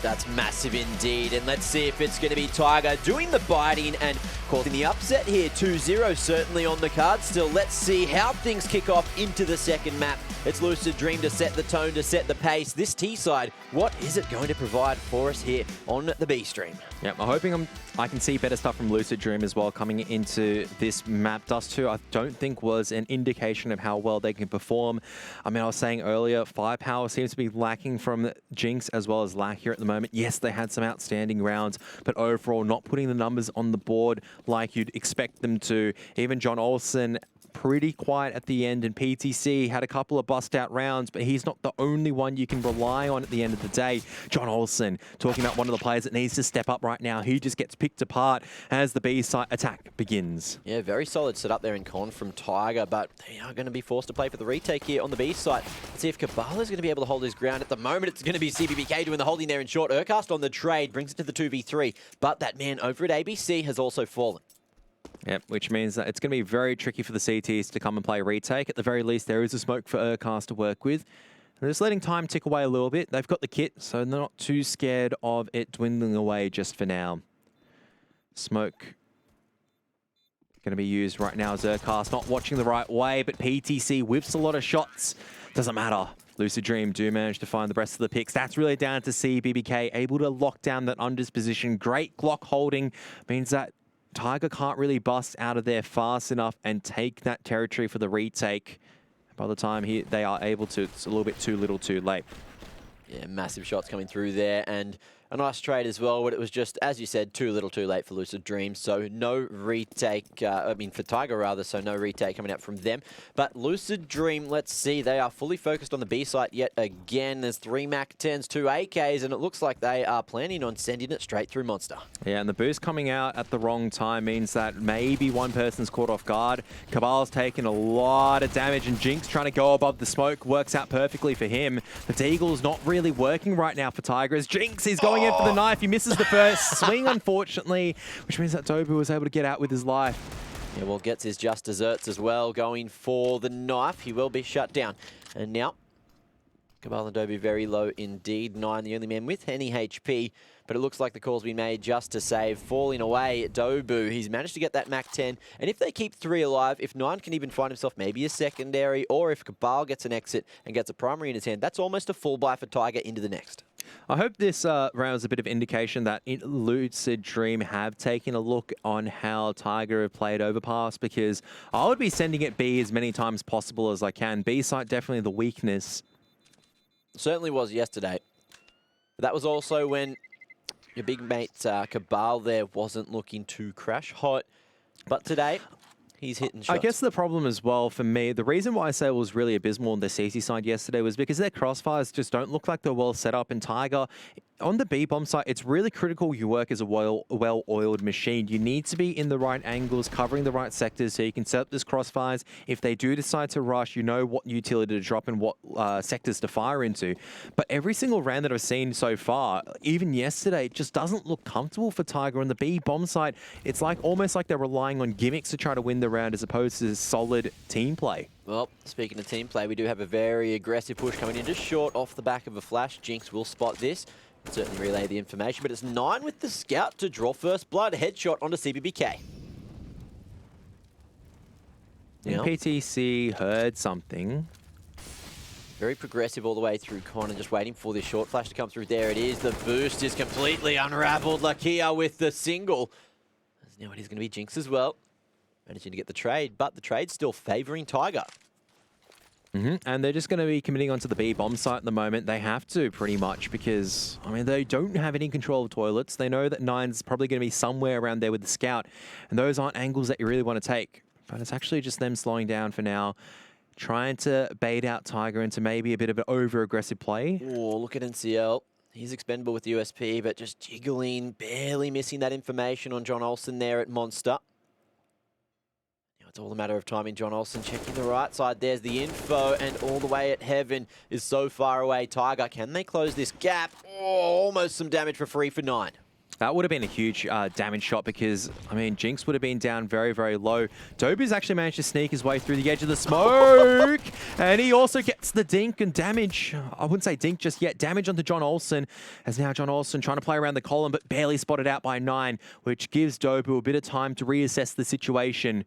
That's massive indeed, and let's see if it's going to be Tiger doing the biting and causing the upset here. 2-0 certainly on the card still. Let's see how things kick off into the second map. It's Lucid Dream to set the tone, to set the pace. This T-side, what is it going to provide for us here on the B stream? Yeah, I'm hoping I can see better stuff from Lucid Dream as well coming into this map. Dust 2, I don't think was an indication of how well they can perform. I mean, I was saying earlier, firepower seems to be lacking from Jinx as well as Lack here at the moment. Yes, they had some outstanding rounds, but overall not putting the numbers on the board like you'd expect them to. Even John Olsen, pretty quiet at the end, and PTC had a couple of bust-out rounds, but he's not the only one you can rely on at the end of the day. John Olsen, talking about one of the players that needs to step up right now. He just gets picked apart as the B-side attack begins. Yeah, very solid setup there in con from Tiger, but they are going to be forced to play for the retake here on the B side. Let's see if Kabbalah is going to be able to hold his ground. At the moment, it's going to be CBBK doing the holding there in short. Urcast on the trade, brings it to the 2v3, but that man over at ABC has also fallen. Yep, which means that it's going to be very tricky for the CTs to come and play retake. At the very least, there is a smoke for Urcast to work with. They're just letting time tick away a little bit. They've got the kit, so they're not too scared of it dwindling away just for now. Smoke going to be used right now as Urcast not watching the right way, but PTC whips a lot of shots. Doesn't matter. Lucid Dream do manage to find the rest of the picks. That's really down to CBBK, able to lock down that unders position. Great Glock holding means that Tiger can't really bust out of there fast enough and take that territory for the retake. By the time they are able to, it's a little bit too little too late. Yeah, massive shots coming through there, and a nice trade as well, but it was just, as you said, too little too late for Lucid Dream, so no retake, for Tiger rather, so no retake coming out from them. But Lucid Dream, let's see, they are fully focused on the B site yet again. There's 3 MAC-10s, 2 AKs, and it looks like they are planning on sending it straight through Monster. Yeah, and the boost coming out at the wrong time means that maybe one person's caught off guard. Kabbalah's taken a lot of damage, and Jinx trying to go above the smoke works out perfectly for him. The Deagle's not really working right now for Tiger, as Jinx is going in for the knife. He misses the first swing, unfortunately, which means that Dobu was able to get out with his life. Yeah, well, gets his just desserts as well, going for the knife. He will be shut down. And now, Kabbalah and Dobu very low indeed. 9, the only man with any HP, but it looks like the call's been made just to save. Falling away, Dobu, he's managed to get that MAC-10, and if they keep 3 alive, if 9 can even find himself maybe a secondary, or if Kabbalah gets an exit and gets a primary in his hand, that's almost a full buy for Tiger into the next. I hope this round is a bit of indication that Lucid Dream have taken a look on how Tiger have played Overpass, because I would be sending it B as many times possible as I can. B site definitely the weakness. Certainly was yesterday. That was also when your big mate Kabbalah there wasn't looking too crash hot. But today, he's hitting shots. I guess the problem as well for me, the reason why I say it was really abysmal on the CC side yesterday was because their crossfires just don't look like they're well set up. And Tiger, on the B-bomb side, it's really critical you work as a well-oiled machine. You need to be in the right angles, covering the right sectors so you can set up these crossfires. If they do decide to rush, you know what utility to drop and what sectors to fire into. But every single round that I've seen so far, even yesterday, it just doesn't look comfortable for Tiger. On the B-bomb side, it's like almost like they're relying on gimmicks to try to win the round as opposed to solid team play. Well, speaking of team play, we do have a very aggressive push coming in, just short off the back of a flash. Jinx will spot this. Certainly relay the information, but it's 9 with the scout to draw first blood. Headshot onto CBBK. Now, PTC heard something. Very progressive all the way through Con and just waiting for this short flash to come through. There it is. The boost is completely unraveled. Lakia with the single. Now it is going to be Jinx as well. Managing to get the trade, but the trade's still favouring Tiger. And they're just going to be committing onto the B-bomb site at the moment. They have to, pretty much, because, I mean, they don't have any control of toilets. They know that 9's probably going to be somewhere around there with the scout, and those aren't angles that you really want to take. But it's actually just them slowing down for now, trying to bait out Tiger into maybe a bit of an over-aggressive play. Oh, look at NCL. He's expendable with the USP, but just jiggling, barely missing that information on John Olsen there at Monster. It's all a matter of timing. John Olsen checking the right side. There's the info, and all the way at Heaven is so far away. Tiger, can they close this gap? Oh, almost some damage for free for 9. That would have been a huge damage shot because, I mean, Jinx would have been down very, very low. Dobu's actually managed to sneak his way through the edge of the smoke. And he also gets the dink and damage. I wouldn't say dink just yet. Damage onto John Olsen. As now John Olsen trying to play around the column, but barely spotted out by 9, which gives Dobu a bit of time to reassess the situation.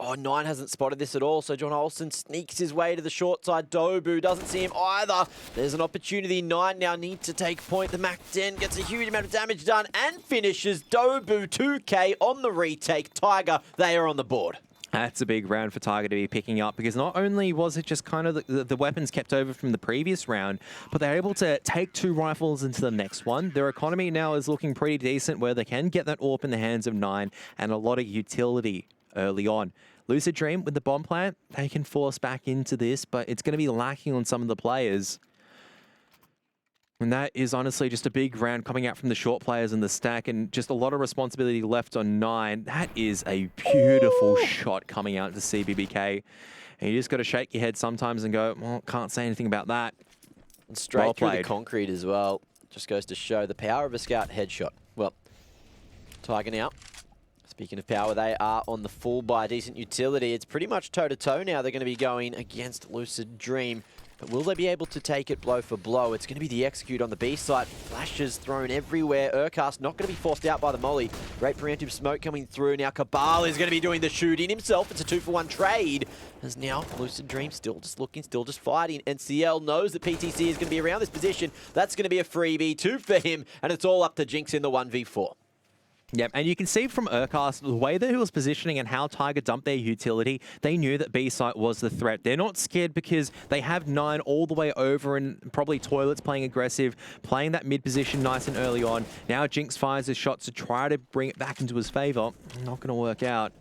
Oh, 9 hasn't spotted this at all, so John Olsen sneaks his way to the short side. Dobu doesn't see him either. There's an opportunity. 9 now needs to take point. The Mac 10 gets a huge amount of damage done and finishes. Dobu 2K on the retake. Tiger, they are on the board. That's a big round for Tiger to be picking up because not only was it just kind of the weapons kept over from the previous round, but they're able to take 2 rifles into the next one. Their economy now is looking pretty decent where they can get that AWP in the hands of 9 and a lot of utility early on. Lucid Dream with the bomb plant, they can force back into this, but it's going to be lacking on some of the players. And that is honestly just a big round coming out from the short players in the stack and just a lot of responsibility left on 9. That is a beautiful shot coming out to CBBK. And you just got to shake your head sometimes and go, well, can't say anything about that. And straight through the concrete as well. Just goes to show the power of a scout headshot. Well, Tiger now. Speaking of power, they are on the full by decent utility. It's pretty much toe-to-toe now. They're going to be going against Lucid Dream. But will they be able to take it blow for blow? It's going to be the execute on the B side. Flashes thrown everywhere. Urcast not going to be forced out by the molly. Great preemptive smoke coming through. Now Cabal is going to be doing the shooting himself. It's a 2-for-1 trade. As now Lucid Dream still just looking, still just fighting. NCL knows that PTC is going to be around this position. That's going to be a freebie, 2 for him. And it's all up to Jinx in the 1v4. Yep, and you can see from Urcast, the way that he was positioning and how Tiger dumped their utility, they knew that B-site was the threat. They're not scared because they have 9 all the way over and probably Toilets playing aggressive, playing that mid position nice and early on. Now Jinx fires his shots to try to bring it back into his favor. Not going to work out.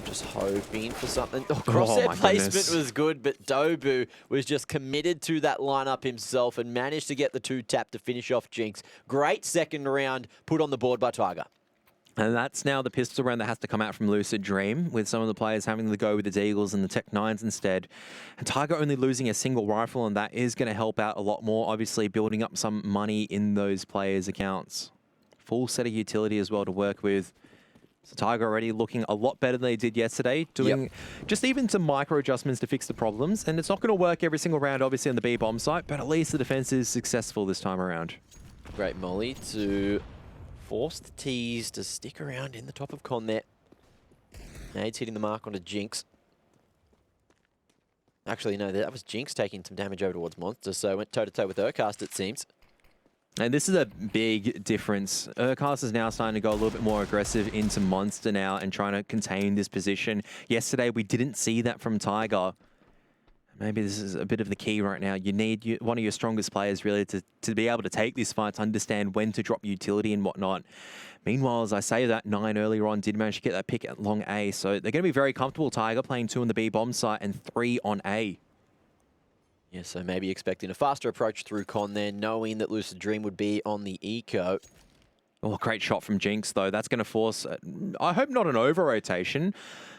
Just hoping for something. Oh, crosshair placement was good, but Dobu was just committed to that lineup himself and managed to get the 2-tap to finish off Jinx. Great second round put on the board by Tiger. And that's now the pistol round that has to come out from Lucid Dream, with some of the players having to go with the Deagles and the Tech 9s instead. And Tiger only losing a single rifle, and that is going to help out a lot more, obviously building up some money in those players' accounts. Full set of utility as well to work with. So Tiger already looking a lot better than they did yesterday, doing just even some micro adjustments to fix the problems. And it's not going to work every single round, obviously, on the B bomb site, but at least the defense is successful this time around. Great molly to force the T's to stick around in the top of con there. Nades hitting the mark onto Jinx. Actually, no, that was Jinx taking some damage over towards Monster, so went toe-to-toe with Urcast, it seems. And this is a big difference. Urcast is now starting to go a little bit more aggressive into Monster now and trying to contain this position. Yesterday, we didn't see that from Tiger. Maybe this is a bit of the key right now. You need one of your strongest players really to be able to take this fight, to understand when to drop utility and whatnot. Meanwhile, as I say that, 9 earlier on did manage to get that pick at long A. So they're going to be very comfortable, Tiger, playing 2 on the B bomb site and 3 on A. Yeah, so maybe expecting a faster approach through con there, knowing that Lucid Dream would be on the eco. Oh, great shot from Jinx, though. That's going to force, I hope not an over-rotation.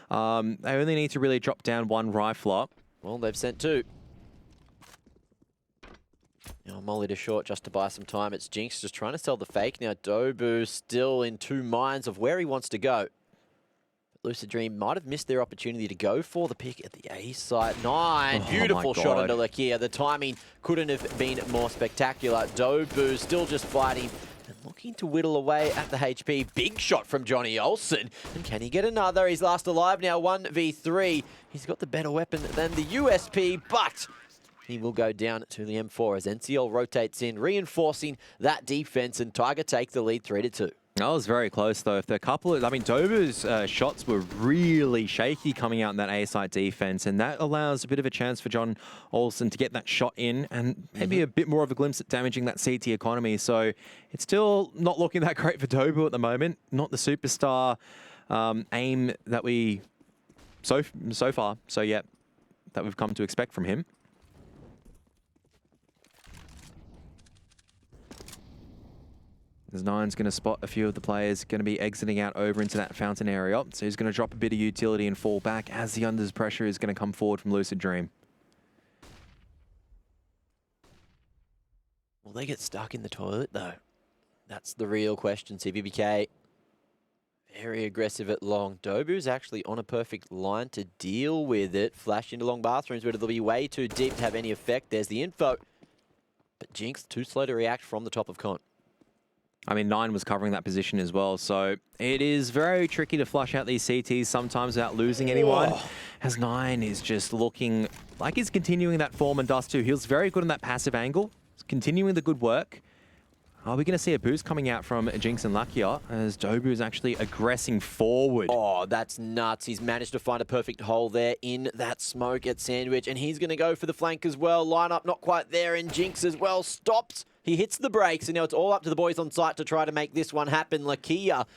They only need to really drop down 1 rifler. Well, they've sent 2. Now molly to short just to buy some time. It's Jinx just trying to sell the fake. Now Dobu still in 2 minds of where he wants to go. Lucid Dream might have missed their opportunity to go for the pick at the A site. 9, beautiful shot onto Lakia. The timing couldn't have been more spectacular. Dobu still just fighting and looking to whittle away at the HP. Big shot from Johnny Olsen. And can he get another? He's last alive now, 1v3. He's got the better weapon than the USP, but he will go down to the M4 as NCL rotates in, reinforcing that defense, and Tiger take the lead 3-2. That was very close, though. If the couple of, I mean, Dobu's shots were really shaky coming out in that A-side defense, and that allows a bit of a chance for John Olsen to get that shot in and maybe a bit more of a glimpse at damaging that CT economy. So it's still not looking that great for Dobu at the moment. Not the superstar aim that we so far, that we've come to expect from him. As 9's going to spot a few of the players going to be exiting out over into that fountain area. So he's going to drop a bit of utility and fall back as the unders pressure is going to come forward from Lucid Dream. Will they get stuck in the toilet, though? That's the real question. CBBK very aggressive at long. Dobu's actually on a perfect line to deal with it. Flash into long bathrooms, but it'll be way too deep to have any effect. There's the info. But Jinx too slow to react from the top of con. I mean, 9 was covering that position as well, so it is very tricky to flush out these CTs sometimes without losing anyone. As 9 is just looking like he's continuing that form, and Dust too. He was very good on that passive angle. He's continuing the good work. Are we going to see a boost coming out from Jinx and Lakia as Dobu is actually aggressing forward? Oh, that's nuts. He's managed to find a perfect hole there in that smoke at Sandwich, and he's going to go for the flank as well. Lineup not quite there, and Jinx as well stops. He hits the brakes, and now it's all up to the boys on site to try to make this one happen. Lakia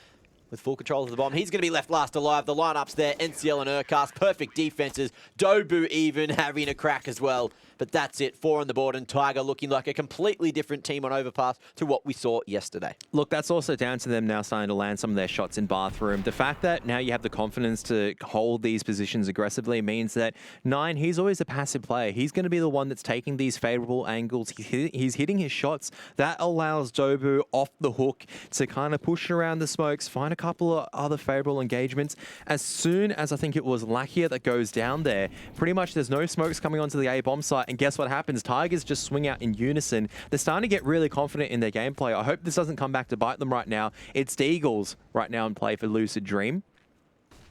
with full control of the bomb. He's going to be left last alive. The lineup's there. NCL and Urcast, perfect defenses. Dobu even having a crack as well. But that's it. 4 on the board, and Tiger looking like a completely different team on Overpass to what we saw yesterday. Look, that's also down to them now starting to land some of their shots in bathroom. The fact that now you have the confidence to hold these positions aggressively means that 9, he's always a passive player. He's going to be the one that's taking these favorable angles. He's hitting his shots. That allows Dobu off the hook to kind of push around the smokes, find a couple of other favorable engagements. As soon as I think it was Lakia that goes down there, pretty much there's no smokes coming onto the A bomb site. And guess what happens? Tigers just swing out in unison. They're starting to get really confident in their gameplay. I hope this doesn't come back to bite them right now. It's the Eagles right now in play for Lucid Dream.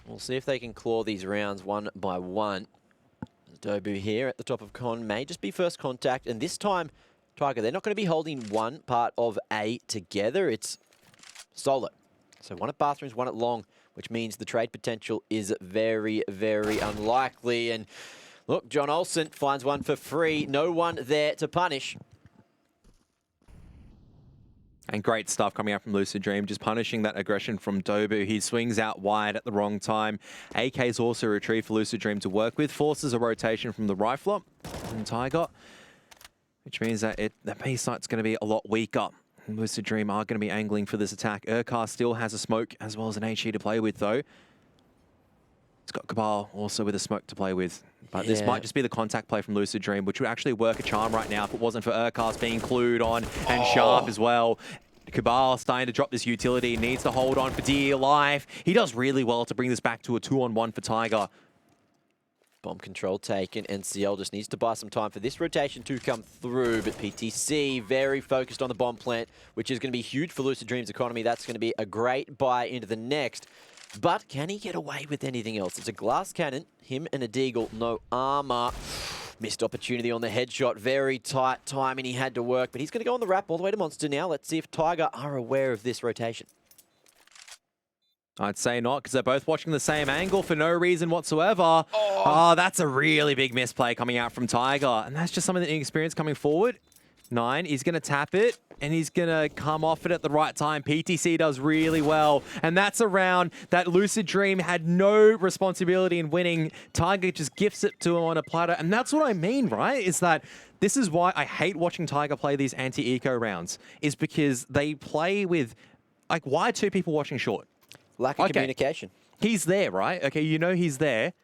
We'll see if they can claw these rounds one by one. Dobu here at the top of con may just be first contact. And this time, Tiger, they're not going to be holding one part of A together. It's solo. So one at bathrooms, one at long, which means the trade potential is very, very unlikely. And look, John Olsen finds one for free. No one there to punish. And great stuff coming out from Lucid Dream, just punishing that aggression from Dobu. He swings out wide at the wrong time. AK's also retrieved for Lucid Dream to work with. Forces a rotation from the rifler and Tiger, which means that the B site's going to be a lot weaker. And Lucid Dream are going to be angling for this attack. Urkar still has a smoke as well as an HE to play with, though. It's got Cabal also with a smoke to play with. But this might just be the contact play from Lucid Dream, which would actually work a charm right now if it wasn't for Urkast being clued on and Sharp as well. Cabal starting to drop this utility, needs to hold on for dear life. He does really well to bring this back to a 2-on-1 for Tiger. Bomb control taken. NCL just needs to buy some time for this rotation to come through. But PTC very focused on the bomb plant, which is going to be huge for Lucid Dream's economy. That's going to be a great buy into the next. But can he get away with anything else? It's a glass cannon. Him and a Deagle, no armor. Missed opportunity on the headshot. Very tight timing. He had to work. But he's going to go on the wrap all the way to Monster now. Let's see if Tiger are aware of this rotation. I'd say not, because they're both watching the same angle for no reason whatsoever. Oh, that's a really big misplay coming out from Tiger. And that's just some of the inexperience coming forward. 9, he's going to tap it, and he's going to come off it at the right time. PTC does really well. And that's a round that Lucid Dream had no responsibility in winning. Tiger just gifts it to him on a platter. And that's what I mean, right? Is that this is why I hate watching Tiger play these anti-eco rounds, is because they play with, like, why are 2 people watching short? Lack of communication. He's there, right? Okay, you know he's there.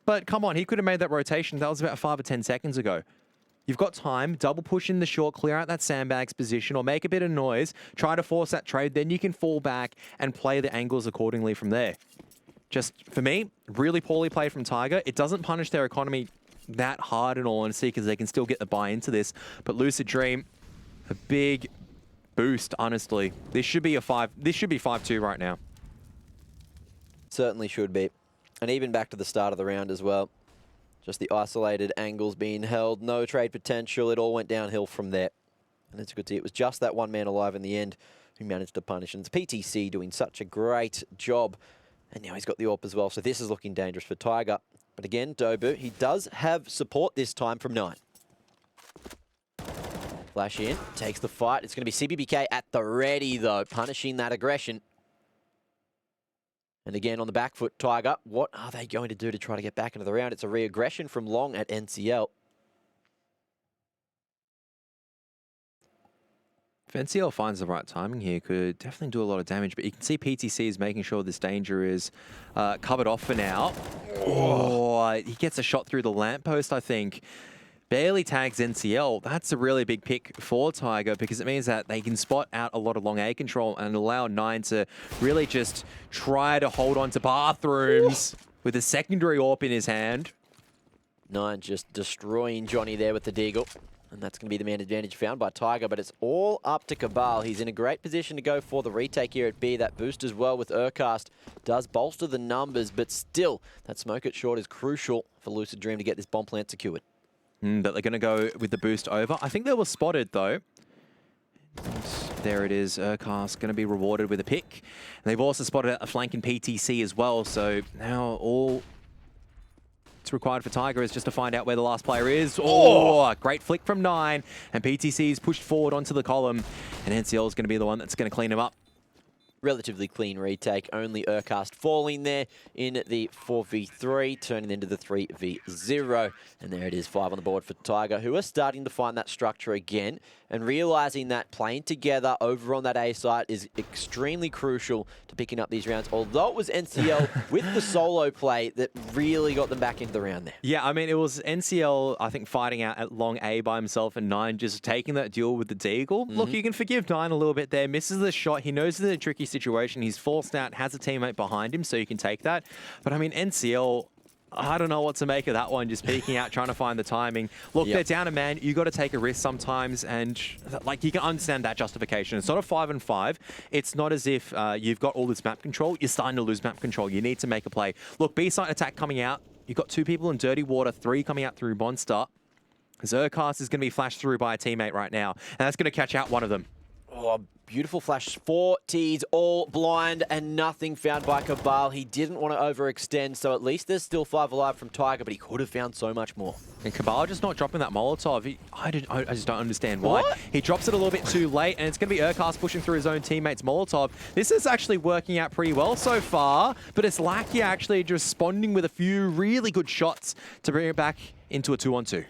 But come on, he could have made that rotation. That was about 5 or 10 seconds ago. You've got time, double push in the short, clear out that sandbags position or make a bit of noise, try to force that trade, then you can fall back and play the angles accordingly from there. Just, for me, really poorly played from Tiger. It doesn't punish their economy that hard in all honesty because they can still get the buy into this. But Lucid Dream, a big boost, honestly. This should be 5-2 right now. Certainly should be. And even back to the start of the round as well. Just the isolated angles being held. No trade potential. It all went downhill from there. And it's good to see it was just that one man alive in the end who managed to punish. And it's PTC doing such a great job. And now he's got the AWP as well. So this is looking dangerous for Tiger. But again, Dobu, he does have support this time from 9. Flash in. Takes the fight. It's going to be CBBK at the ready, though. Punishing that aggression. And again, on the back foot, Tiger, what are they going to do to try to get back into the round? It's a re-aggression from long at NCL. If NCL finds the right timing here, could definitely do a lot of damage, but you can see PTC is making sure this danger is covered off for now. Oh, he gets a shot through the lamppost, I think. barely tags NCL. That's a really big pick for Tiger because it means that they can spot out a lot of long A control and allow 9 to really just try to hold on to bathrooms with a secondary AWP in his hand. 9 just destroying Johnny there with the deagle. And that's going to be the man advantage found by Tiger, but it's all up to Cabal. He's in a great position to go for the retake here at B. That boost as well with Urcast does bolster the numbers, but still, that smoke at short is crucial for Lucid Dream to get this bomb plant secured. But they're going to go with the boost over. I think they were spotted, though. There it is. Urcast going to be rewarded with a pick. And they've also spotted a flanking PTC as well, so now all it's required for Tiger is just to find out where the last player is. Oh, great flick from 9. And PTC is pushed forward onto the column. And NCL is going to be the one that's going to clean him up. Relatively clean retake, only Urcast falling there in the 4v3, turning into the 3v0. And there it is, 5 on the board for Tiger, who are starting to find that structure again and realizing that playing together over on that A site is extremely crucial to picking up these rounds, although it was NCL with the solo play that really got them back into the round there. Yeah, I mean, it was NCL, I think, fighting out at long A by himself and 9 just taking that duel with the deagle. Look, you can forgive 9 a little bit there, misses the shot. He knows it's a tricky situation. He's forced out, has a teammate behind him, so you can take that. But I mean, NCL, I don't know what to make of that one, just peeking out, trying to find the timing. Look, they're down a man. You got to take a risk sometimes, and like you can understand that justification. It's not a 5-on-5. It's not as if you've got all this map control. You're starting to lose map control. You need to make a play. Look, B-side attack coming out. You've got 2 people in dirty water, 3 coming out through Monster. Urcast is going to be flashed through by a teammate right now, and that's going to catch out one of them. Oh, beautiful flash. 4 Ts, all blind and nothing found by Cabal. He didn't want to overextend, so at least there's still 5 alive from Tiger, but he could have found so much more. And Cabal just not dropping that Molotov. I just don't understand why. What? He drops it a little bit too late, and it's going to be Urcast pushing through his own teammate's Molotov. This is actually working out pretty well so far, but it's Lackey actually just responding with a few really good shots to bring it back into a 2-on-2.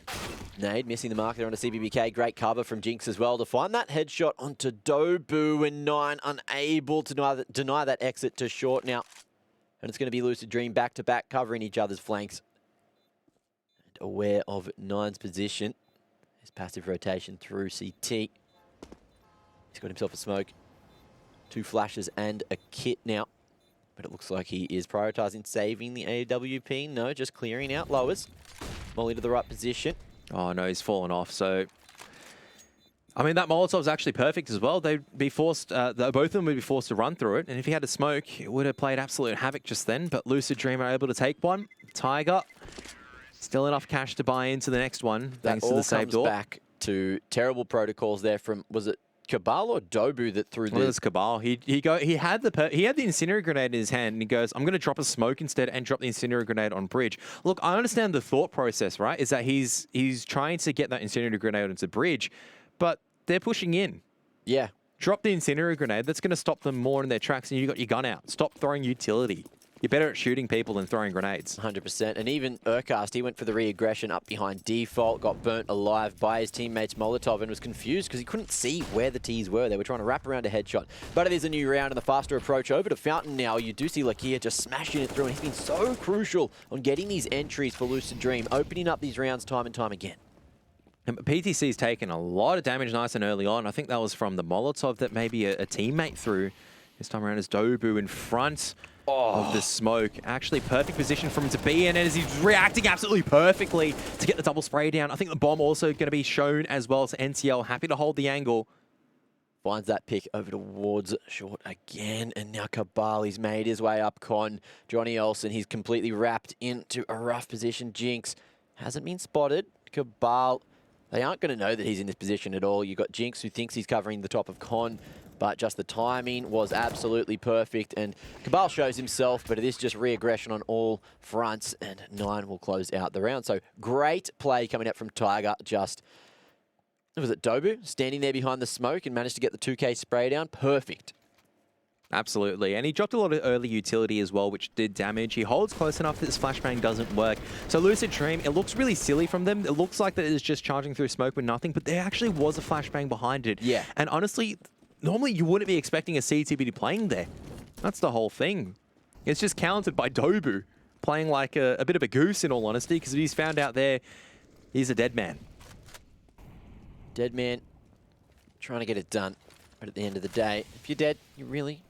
Nade missing the mark there on a CBBK. Great cover from Jinx as well to find that headshot onto Dobu, and 9 unable to deny that exit to short now. And it's going to be Lucid Dream back-to-back covering each other's flanks. And aware of 9's position. His passive rotation through CT. He's got himself a smoke. 2 flashes and a kit now. But it looks like he is prioritising saving the AWP. No, just clearing out lowers. Molly to the right position. Oh, no, he's fallen off. So, I mean, that Molotov's actually perfect as well. They'd be forced, both of them would be forced to run through it. And if he had a smoke, it would have played absolute havoc just then. But Lucid Dream are able to take one. Tiger, still enough cash to buy into the next one, thanks to the save door. That all comes back to terrible protocols there from, was it Cabal or Dobu that threw this? It was Cabal. He had the incendiary grenade in his hand, and he goes, "I'm going to drop a smoke instead and drop the incendiary grenade on bridge." Look, I understand the thought process, right? Is that he's trying to get that incendiary grenade onto bridge, but they're pushing in. Yeah. Drop the incendiary grenade. That's going to stop them more in their tracks, and you got your gun out. Stop throwing utility. You're better at shooting people than throwing grenades. 100%. And even Urcast, he went for the re-aggression up behind default, got burnt alive by his teammate's Molotov and was confused because he couldn't see where the Ts were. They were trying to wrap around a headshot. But it is a new round and the faster approach over to Fountain now. You do see Lakia just smashing it through, and he's been so crucial on getting these entries for Lucid Dream, opening up these rounds time and time again. And PTC's taken a lot of damage nice and early on. I think that was from the Molotov that maybe a teammate threw. This time around is Dobu in front of the smoke. Actually, perfect position for him to be in, and as he's reacting absolutely perfectly to get the double spray down. I think the bomb also going to be shown as well, so NCL happy to hold the angle. Finds that pick over towards short again, and now Cabal, he's made his way up con. Johnny Olsen, he's completely wrapped into a rough position. Jinx hasn't been spotted. Cabal, they aren't going to know that he's in this position at all. You've got Jinx, who thinks he's covering the top of con, but just the timing was absolutely perfect. And Cabal shows himself, but it is just re-aggression on all fronts, and 9 will close out the round. So great play coming out from Tiger. Just, was it Dobu? Standing there behind the smoke and managed to get the 2K spray down. Perfect. Absolutely. And he dropped a lot of early utility as well, which did damage. He holds close enough that this flashbang doesn't work. So Lucid Dream, it looks really silly from them. It looks like that it's just charging through smoke with nothing, but there actually was a flashbang behind it. Yeah. And honestly, normally you wouldn't be expecting a CTB playing there. That's the whole thing. It's just countered by Dobu, playing like a bit of a goose in all honesty, because he's found out there, He's a dead man. Dead man, trying to get it done. But at the end of the day, if you're dead, you really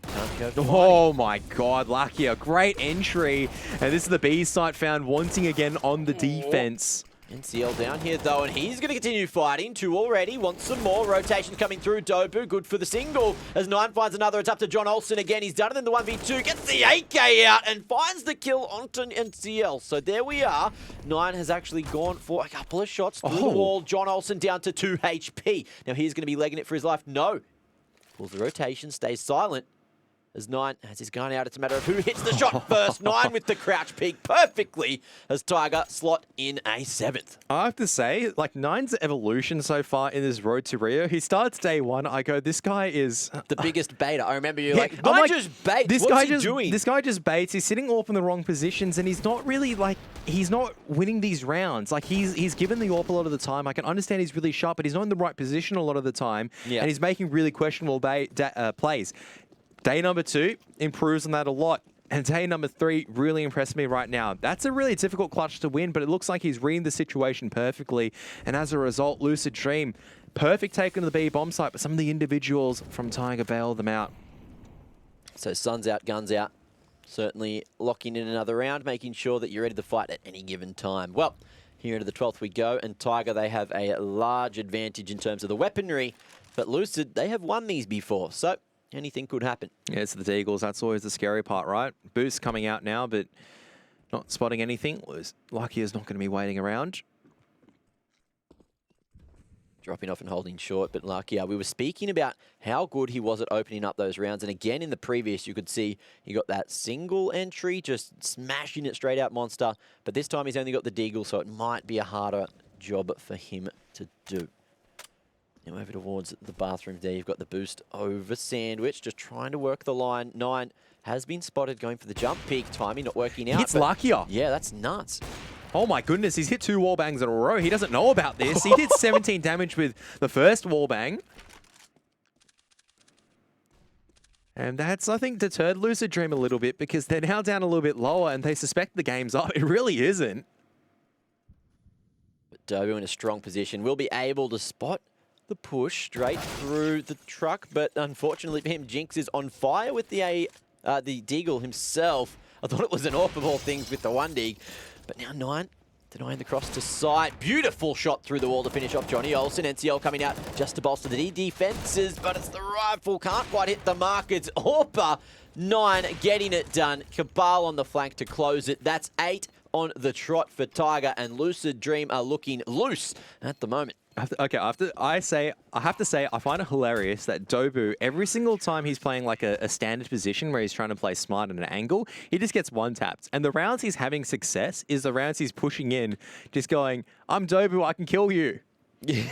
can't go for Oh my God, Lucky, a great entry. And this is the B site found wanting again on the defense. NCL down here though, and he's going to continue fighting. 2 already, wants some more. Rotations coming through. Dobu, good for the single. As 9 finds another, it's up to John Olsen again. He's done it in the 1v2, gets the 8k out and finds the kill onto NCL. So there we are. 9 has actually gone for a couple of shots through the wall. John Olsen down to 2 HP. Now he's going to be legging it for his life. No. Pulls the rotation, stays silent. As 9 has his gun out, it's a matter of who hits the shot first. 9 with the crouch peek perfectly as Tiger slot in a 7th. I have to say, like 9's evolution so far in this road to Rio, he starts day 1. I go, this guy is the biggest beta. I remember you like, I just bait. What's he doing? This guy just baits. He's sitting AWP in the wrong positions, and he's not really like, he's not winning these rounds. Like he's given the AWP a lot of the time. I can understand he's really sharp, but he's not in the right position a lot of the time, and he's making really questionable plays. Day number 2 improves on that a lot. And day number 3 really impressed me right now. That's a really difficult clutch to win, but it looks like he's reading the situation perfectly. And as a result, Lucid Dream, perfect take into the B bomb site, but some of the individuals from Tiger bail them out. So sun's out, guns out. Certainly locking in another round, making sure that you're ready to fight at any given time. Well, here into the 12th we go, and Tiger, they have a large advantage in terms of the weaponry, but Lucid, they have won these before, so anything could happen. Yeah, it's the Deagles. That's always the scary part, right? Boost coming out now, but not spotting anything. Lucky is not going to be waiting around. Dropping off and holding short, but Lucky, we were speaking about how good he was at opening up those rounds. And again, in the previous, you could see he got that single entry, just smashing it straight out monster. But this time he's only got the Deagle, so it might be a harder job for him to do. Now over towards the bathroom there, you've got the boost over Sandwich, just trying to work the line. 9 has been spotted going for the jump peak. Timing not working out. It's Luckier. Yeah, that's nuts. Oh my goodness, he's hit 2 wall bangs in a row. He doesn't know about this. He did 17 damage with the first wall bang. And that's, I think, deterred Lucid Dream a little bit because they're now down a little bit lower and they suspect the game's up. It really isn't. But Dobu in a strong position will be able to spot the push straight through the truck, but unfortunately for him, Jinx is on fire with the Deagle himself. I thought it was an AWP of all things with the 1 Deag, but now 9 denying the cross to side. Beautiful shot through the wall to finish off Johnny Olsen. NCL coming out just to bolster the defenses, but it's the rifle, can't quite hit the mark. It's AWPA. 9 getting it done. Cabal on the flank to close it. That's 8 on the trot for Tiger, and Lucid Dream are looking loose at the moment. Okay, I have to say, I find it hilarious that Dobu, every single time he's playing like a standard position where he's trying to play smart at an angle, he just gets one-tapped. And the rounds he's having success is the rounds he's pushing in, just going, I'm Dobu, I can kill you. Yeah.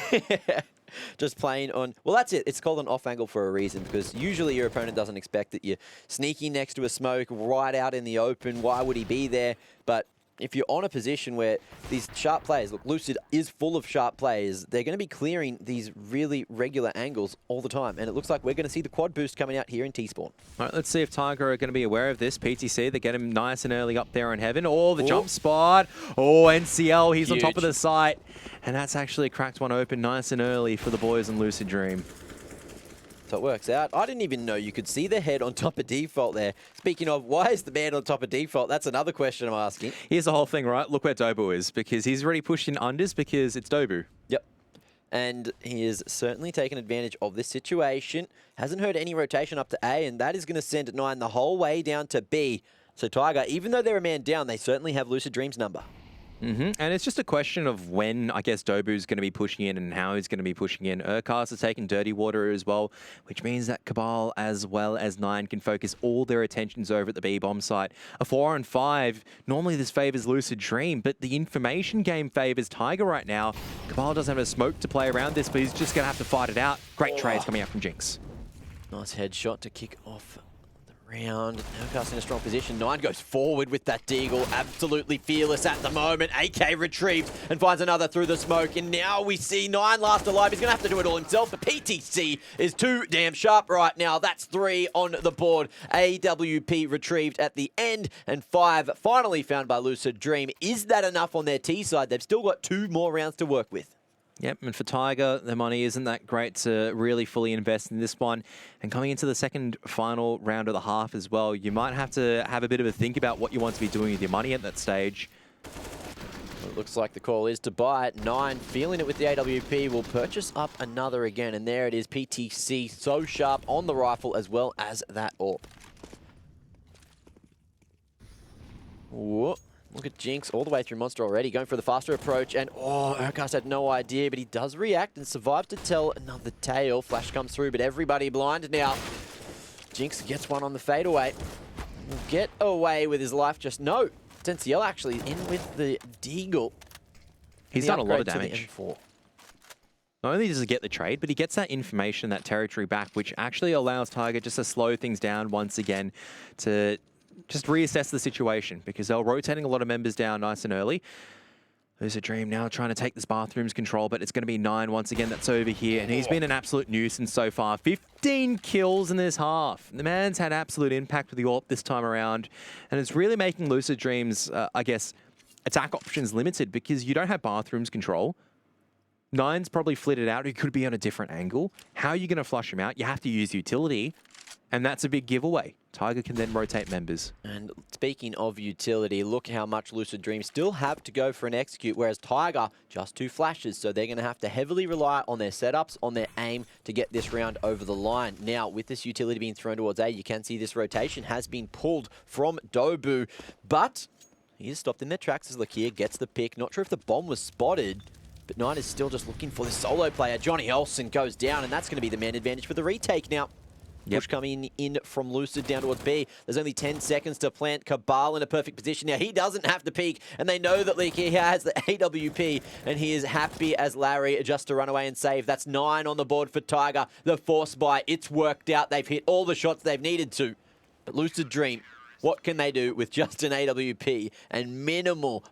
Just playing on... Well, that's it. It's called an off angle for a reason, because usually your opponent doesn't expect that you're sneaking next to a smoke right out in the open. Why would he be there? But if you're on a position where these sharp players, look, Lucid is full of sharp players, they're going to be clearing these really regular angles all the time. And it looks like we're going to see the quad boost coming out here in T-Spawn. All right, let's see if Tiger are going to be aware of this. PTC, they get him nice and early up there in heaven. Oh, the jump spot. Oh, NCL, he's huge on top of the site. And that's actually cracked one open nice and early for the boys in Lucid Dream. So it works out. I didn't even know you could see the head on top of default there. Speaking of, why is the man on top of default? That's another question I'm asking. Here's the whole thing, right? Look where Dobu is, because he's already pushed in unders because it's Dobu. Yep. And he has certainly taken advantage of this situation. Hasn't heard any rotation up to A, and that is going to send 9 the whole way down to B. So Tiger, even though they're a man down, they certainly have Lucid Dream's number. And it's just a question of when, I guess, Dobu's going to be pushing in and how he's going to be pushing in. Urcast has taken Dirty Water as well, which means that Cabal as well as 9 can focus all their attentions over at the B-bomb site. A 4-on-5, normally this favors Lucid Dream, but the information game favors Tiger right now. Cabal doesn't have a smoke to play around this, but he's just going to have to fight it out. Great trades coming out from Jinx. Nice headshot to kick off the round. Overpass in a strong position. 9 goes forward with that deagle. Absolutely fearless at the moment. AK retrieved and finds another through the smoke. And now we see 9 last alive. He's going to have to do it all himself. But PTC is too damn sharp right now. That's 3 on the board. AWP retrieved at the end. And 5 finally found by Lucid Dream. Is that enough on their T side? They've still got 2 more rounds to work with. Yep, and for Tiger, the money isn't that great to really fully invest in this one. And coming into the second final round of the half as well, you might have to have a bit of a think about what you want to be doing with your money at that stage. Well, it looks like the call is to buy it. 9, feeling it with the AWP, will purchase up another again. And there it is, PTC, so sharp on the rifle as well as that AWP. Whoa. Look at Jinx all the way through Monster already, going for the faster approach, and Overpass had no idea, but he does react and survives to tell another tale. Flash comes through, but everybody blind now. Jinx gets one on the fadeaway. Will get away with his life, just no. Tensiel actually in with the deagle. He's done a lot of upgrade to damage. the M4. Not only does he get the trade, but he gets that information, that territory back, which actually allows Tiger just to slow things down once again to just reassess the situation, because they're rotating a lot of members down nice and early. Lucid Dream now trying to take this bathroom's control, but it's going to be 9 once again that's over here, and he's been an absolute nuisance so far. 15 kills in this half. The man's had absolute impact with the AWP this time around, and it's really making Lucid Dream's, I guess, attack options limited, because you don't have bathroom's control. 9's probably flitted out. He could be on a different angle. How are you going to flush him out? You have to use utility, and that's a big giveaway. Tiger can then rotate members. And speaking of utility, look how much Lucid Dream still have to go for an execute, whereas Tiger, just 2 flashes. So they're going to have to heavily rely on their setups, on their aim to get this round over the line. Now, with this utility being thrown towards A, you can see this rotation has been pulled from Dobu, but he is stopped in their tracks as Lakia gets the pick. Not sure if the bomb was spotted, but 9 is still just looking for the solo player. Johnny Olsen goes down, and that's going to be the man advantage for the retake now. Push coming in from Lucid down towards B. There's only 10 seconds to plant Cabal in a perfect position. Now, he doesn't have to peek, and they know that Leaky has the AWP, and he is happy as Larry just to run away and save. That's 9 on the board for Tiger. The force buy, it's worked out. They've hit all the shots they've needed to. But Lucid Dream, what can they do with just an AWP and minimal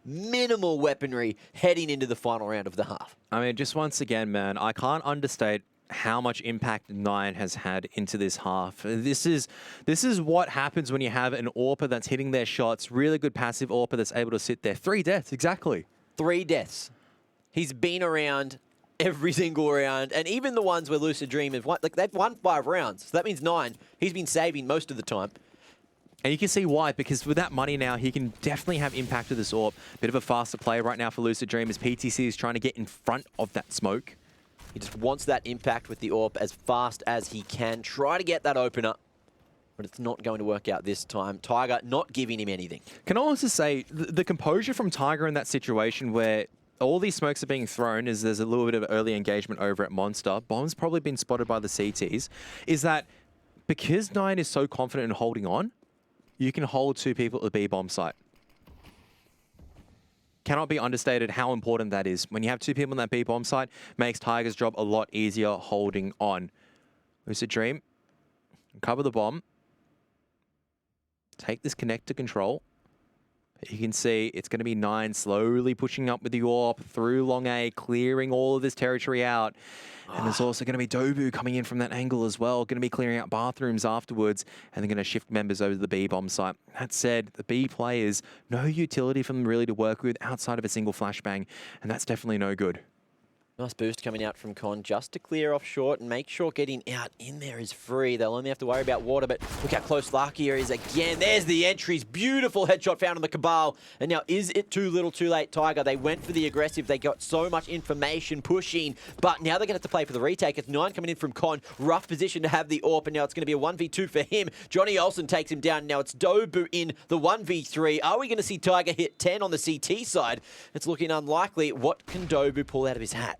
weaponry heading into the final round of the half? I mean, just once again, man, I can't understate how much impact 9 has had into this half. This is what happens when you have an AWPer that's hitting their shots, really good passive AWPer that's able to sit there. 3 deaths, exactly. 3 deaths. He's been around every single round, and even the ones where Lucid Dream have won, like they've won 5 rounds. So that means 9. He's been saving most of the time. And you can see why, because with that money now, he can definitely have impact with this AWP. Bit of a faster play right now for Lucid Dream as PTC is trying to get in front of that smoke. He just wants that impact with the AWP as fast as he can. Try to get that opener, but it's not going to work out this time. Tiger not giving him anything. Can I also say, the composure from Tiger in that situation where all these smokes are being thrown as there's a little bit of early engagement over at Monster, bomb's probably been spotted by the CTs, is that because 9 is so confident in holding on, you can hold 2 people at the B-bomb site. Cannot be understated how important that is. When you have 2 people on that B-bomb site, makes Tiger's job a lot easier holding on. Lucid Dream, cover the bomb. Take this connector control. You can see it's going to be 9 slowly pushing up with the AWP through long A, clearing all of this territory out. And there's also going to be Dobu coming in from that angle as well, going to be clearing out bathrooms afterwards, and they're going to shift members over to the B-bomb site. That said, the B players, no utility for them really to work with outside of a single flashbang, and that's definitely no good. Nice boost coming out from Con just to clear off short and make sure getting out in there is free. They'll only have to worry about water, but look how close Lakia is again. There's the entries. Beautiful headshot found on the Cabal. And now, is it too little too late, Tiger? They went for the aggressive. They got so much information pushing, but now they're going to have to play for the retake. It's 9 coming in from Con. Rough position to have the AWP, and now it's going to be a 1v2 for him. Johnny Olsen takes him down. Now it's Dobu in the 1v3. Are we going to see Tiger hit 10 on the CT side? It's looking unlikely. What can Dobu pull out of his hat?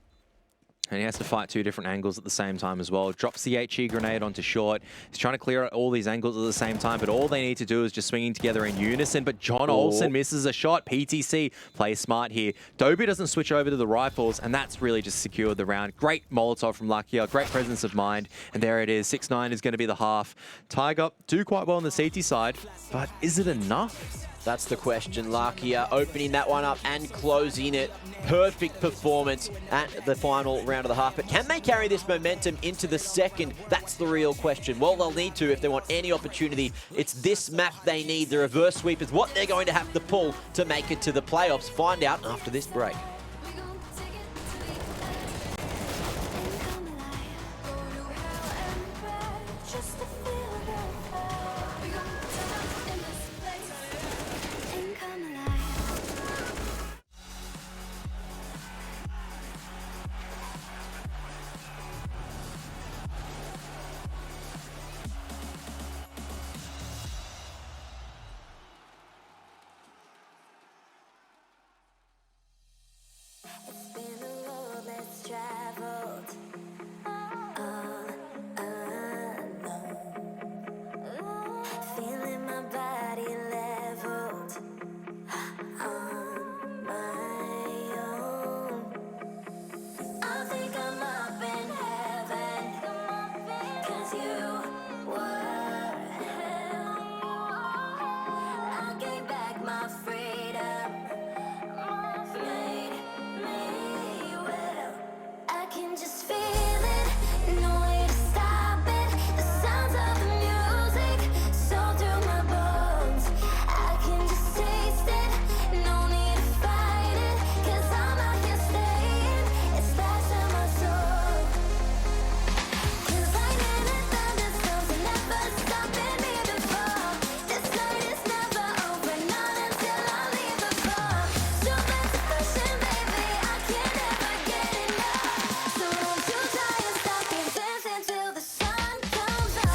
And he has to fight two different angles at the same time as well. Drops the HE grenade onto short. He's trying to clear out all these angles at the same time, but all they need to do is just swinging together in unison. But John Olsen misses a shot. PTC plays smart here. Dobie doesn't switch over to the rifles, and that's really just secured the round. Great Molotov from Lakia, great presence of mind. And there it is. 6-9 is going to be the half. Tiger do quite well on the CT side, but is it enough? That's the question. Lakia opening that one up and closing it. Perfect performance at the final round of the half. But can they carry this momentum into the second? That's the real question. Well, they'll need to if they want any opportunity. It's this map they need. The reverse sweep is what they're going to have to pull to make it to the playoffs. Find out after this break. It's been a road less traveled, all alone. Feeling my body leveled on my own. I think I'm up in heaven, 'cause you were hell. I gave back my freedom. I can just feel it, no way to stop it. The sounds of the music, so through my bones. I can just taste it, no need to fight it. 'Cause I'm out here staying, it's fast in my soul. 'Cause lightning and thunderstorms are never stopping me before. This night is never over, not until I leave the floor. So that's the question, baby, I can't ever get enough. So don't you try and stop me dancing till the sun comes up.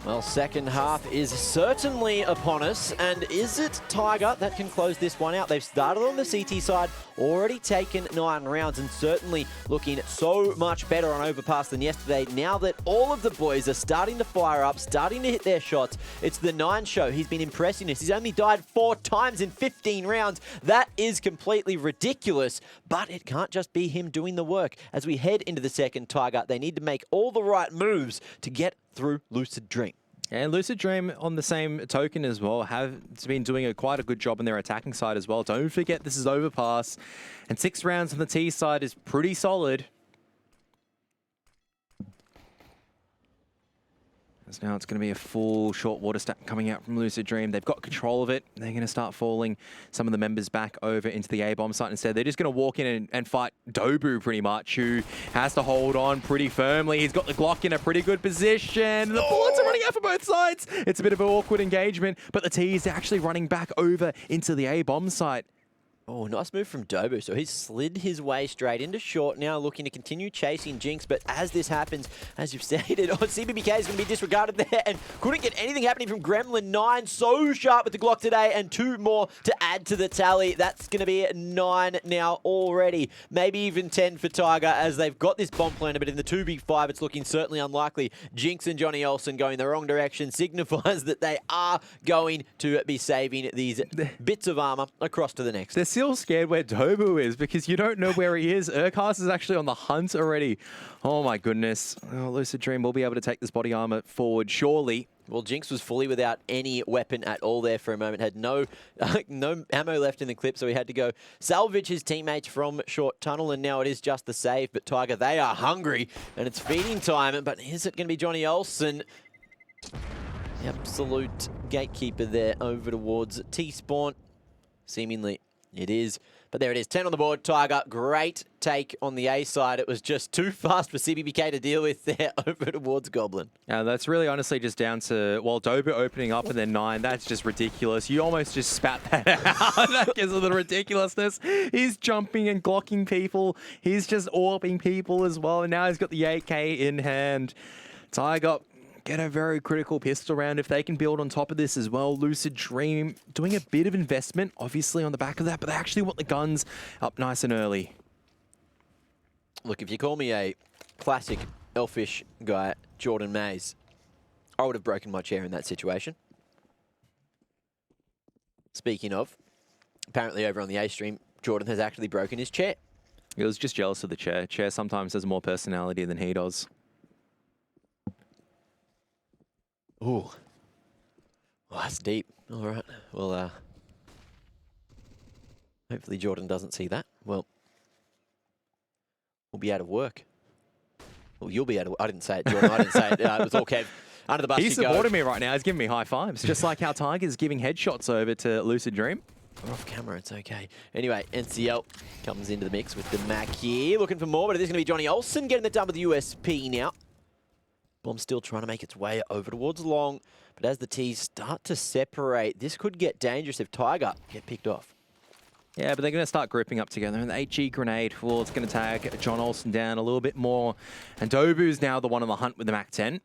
Well, second half is certainly upon us, and is it Tiger that can close this one out? They've started on the CT side, already taken 9 rounds, and certainly looking so much better on Overpass than yesterday. Now that all of the boys are starting to fire up, starting to hit their shots, it's the 9 show. He's been impressing us. He's only died 4 times in 15 rounds. That is completely ridiculous, but it can't just be him doing the work. As we head into the second Tiger, they need to make all the right moves to get through Lucid Dream. And Lucid Dream, on the same token as well, have been doing quite a good job on their attacking side as well. Don't forget, this is Overpass, and 6 rounds on the T side is pretty solid. As now it's going to be a full short water stack coming out from Lucid Dream. They've got control of it. They're going to start falling some of the members back over into the A-bomb site instead. They're just going to walk in and fight Dobu pretty much, who has to hold on pretty firmly. He's got the Glock in a pretty good position. The bullets are running out for both sides. It's a bit of an awkward engagement, but the T is actually running back over into the A-bomb site. Oh, nice move from Dobu. So he's slid his way straight into short, now looking to continue chasing Jinx. But as this happens, as you've stated, CBBK is going to be disregarded there and couldn't get anything happening from Gremlin. 9 so sharp with the Glock today and 2 more to add to the tally. That's going to be 9 now already. Maybe even 10 for Tiger as they've got this bomb planted, but in the 2v5 it's looking certainly unlikely. Jinx and Johnny Olsen going the wrong direction signifies that they are going to be saving these bits of armor across to the next. They're still scared where Dobu is because you don't know where he is. Urcast is actually on the hunt already. Oh my goodness. Oh, Lucid Dream will be able to take this body armor forward, surely. Well, Jinx was fully without any weapon at all there for a moment. Had no ammo left in the clip, so he had to go salvage his teammates from short tunnel, and now it is just the save. But Tiger, they are hungry, and it's feeding time. But is it going to be Johnny Olsen? The absolute gatekeeper there over towards T-spawn. Seemingly it is. But there it is, 10 on the board. Tiger, great take on the A side. It was just too fast for CBBK to deal with there over towards Goblin. That's really honestly just down to, well, Dobu opening up and then 9. That's just ridiculous. You almost just spat that out because of the ridiculousness. He's jumping and glocking people. He's just orbing people as well. And now he's got the 8K in hand. Tiger, get a very critical pistol round if they can build on top of this as well. Lucid Dream doing a bit of investment, obviously, on the back of that, but they actually want the guns up nice and early. Look, if you call me a classic elfish guy, Jordan Mays, I would have broken my chair in that situation. Speaking of, apparently over on the A stream, Jordan has actually broken his chair. He was just jealous of the chair. Chair sometimes has more personality than he does. Ooh. Well, that's deep. All right. Well, hopefully Jordan doesn't see that. Well, we'll be out of work. Well, you'll be out of work. I didn't say it, Jordan. I didn't say it. It was all Kev. Under the bus He's supporting me right now. He's giving me high fives, just like how Tiger's giving headshots over to Lucid Dream. We're off camera, it's okay. Anyway, NCL comes into the mix with the Mac here. Looking for more, but it is going to be Johnny Olsen getting the done with the USP now. Bomb still trying to make its way over towards long, but as the T's start to separate, this could get dangerous if Tiger get picked off. Yeah, but they're going to start grouping up together. And the HG grenade, well, it's going to tag John Olsen down a little bit more. And Dobu's now the one on the hunt with the Mac 10.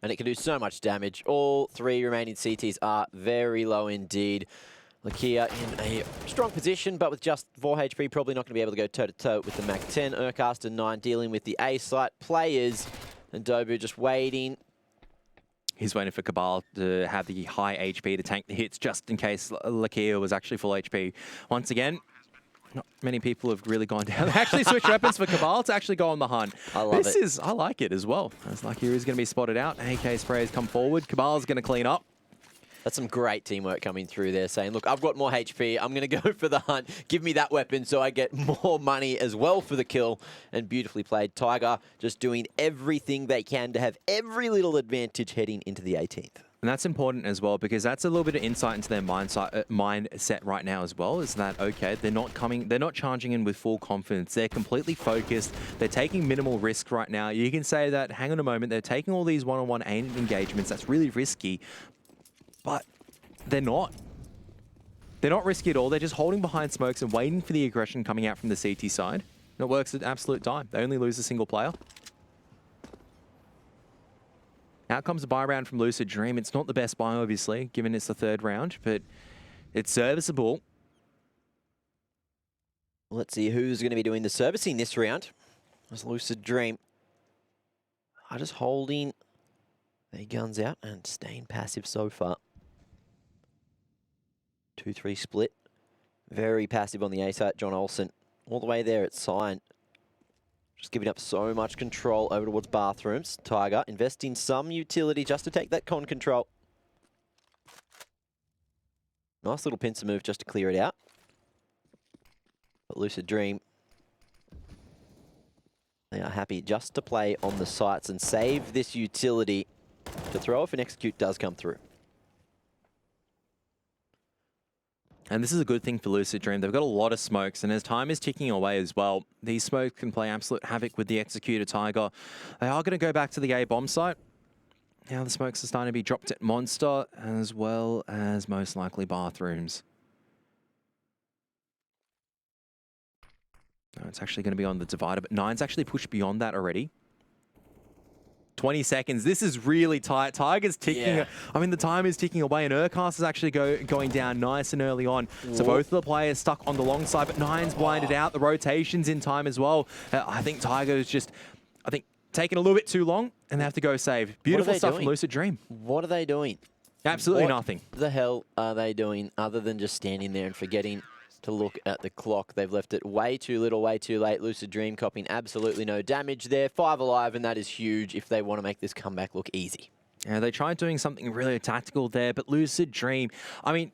And it can do so much damage. All 3 remaining CTs are very low indeed. Lakia in a strong position, but with just 4 HP, probably not going to be able to go toe-to-toe with the Mac 10. Urcast and 9 dealing with the A-site players. And Dobu just waiting. He's waiting for Cabal to have the high HP to tank the hits just in case Lakia was actually full HP. Once again, not many people have really gone down. They actually switched weapons for Cabal to actually go on the hunt. I love it. I like it as well. As Lakia is going to be spotted out. AK sprays come forward. Cabal's going to clean up. That's some great teamwork coming through there, saying, look, I've got more HP. I'm going to go for the hunt. Give me that weapon so I get more money as well for the kill. And beautifully played. Tiger just doing everything they can to have every little advantage heading into the 18th. And that's important as well, because that's a little bit of insight into their mindset right now as well, is that, okay, they're not charging in with full confidence. They're completely focused. They're taking minimal risk right now. You can say that, hang on a moment, they're taking all these one-on-one aim engagements. That's really risky. But they're not. They're not risky at all. They're just holding behind smokes and waiting for the aggression coming out from the CT side. And it works at absolute time. They only lose a single player. Out comes a buy round from Lucid Dream. It's not the best buy, obviously, given it's the 3rd round, but it's serviceable. Let's see who's going to be doing the servicing this round. As Lucid Dream are just holding their guns out and staying passive so far. 2-3 split. Very passive on the A site. John Olsen all the way there at sign. Just giving up so much control over towards bathrooms. Tiger investing some utility just to take that con control. Nice little pincer move just to clear it out. But Lucid Dream, they are happy just to play on the sites and save this utility to throw if an execute does come through. And this is a good thing for Lucid Dream. They've got a lot of smokes, and as time is ticking away as well, these smokes can play absolute havoc with the Executor Tiger. They are going to go back to the A bomb site. Now the smokes are starting to be dropped at Monster, as well as most likely bathrooms. No, it's actually going to be on the divider, but Nine's actually pushed beyond that already. 20 seconds. This is really tight. Tiger's ticking. Yeah. I mean, the time is ticking away, and Urcast is actually going down nice and early on. So both of the players stuck on the long side, but Nine's blinded out. The rotation's in time as well. I think Tiger's just, taking a little bit too long, and they have to go save. Beautiful stuff from Lucid Dream. What are they doing? Absolutely nothing. What the hell are they doing other than just standing there and forgetting to look at the clock? They've left it way too little, way too late. Lucid Dream copying absolutely no damage there. 5 alive, and that is huge if they want to make this comeback look easy. Yeah, they tried doing something really tactical there, but Lucid Dream, I mean,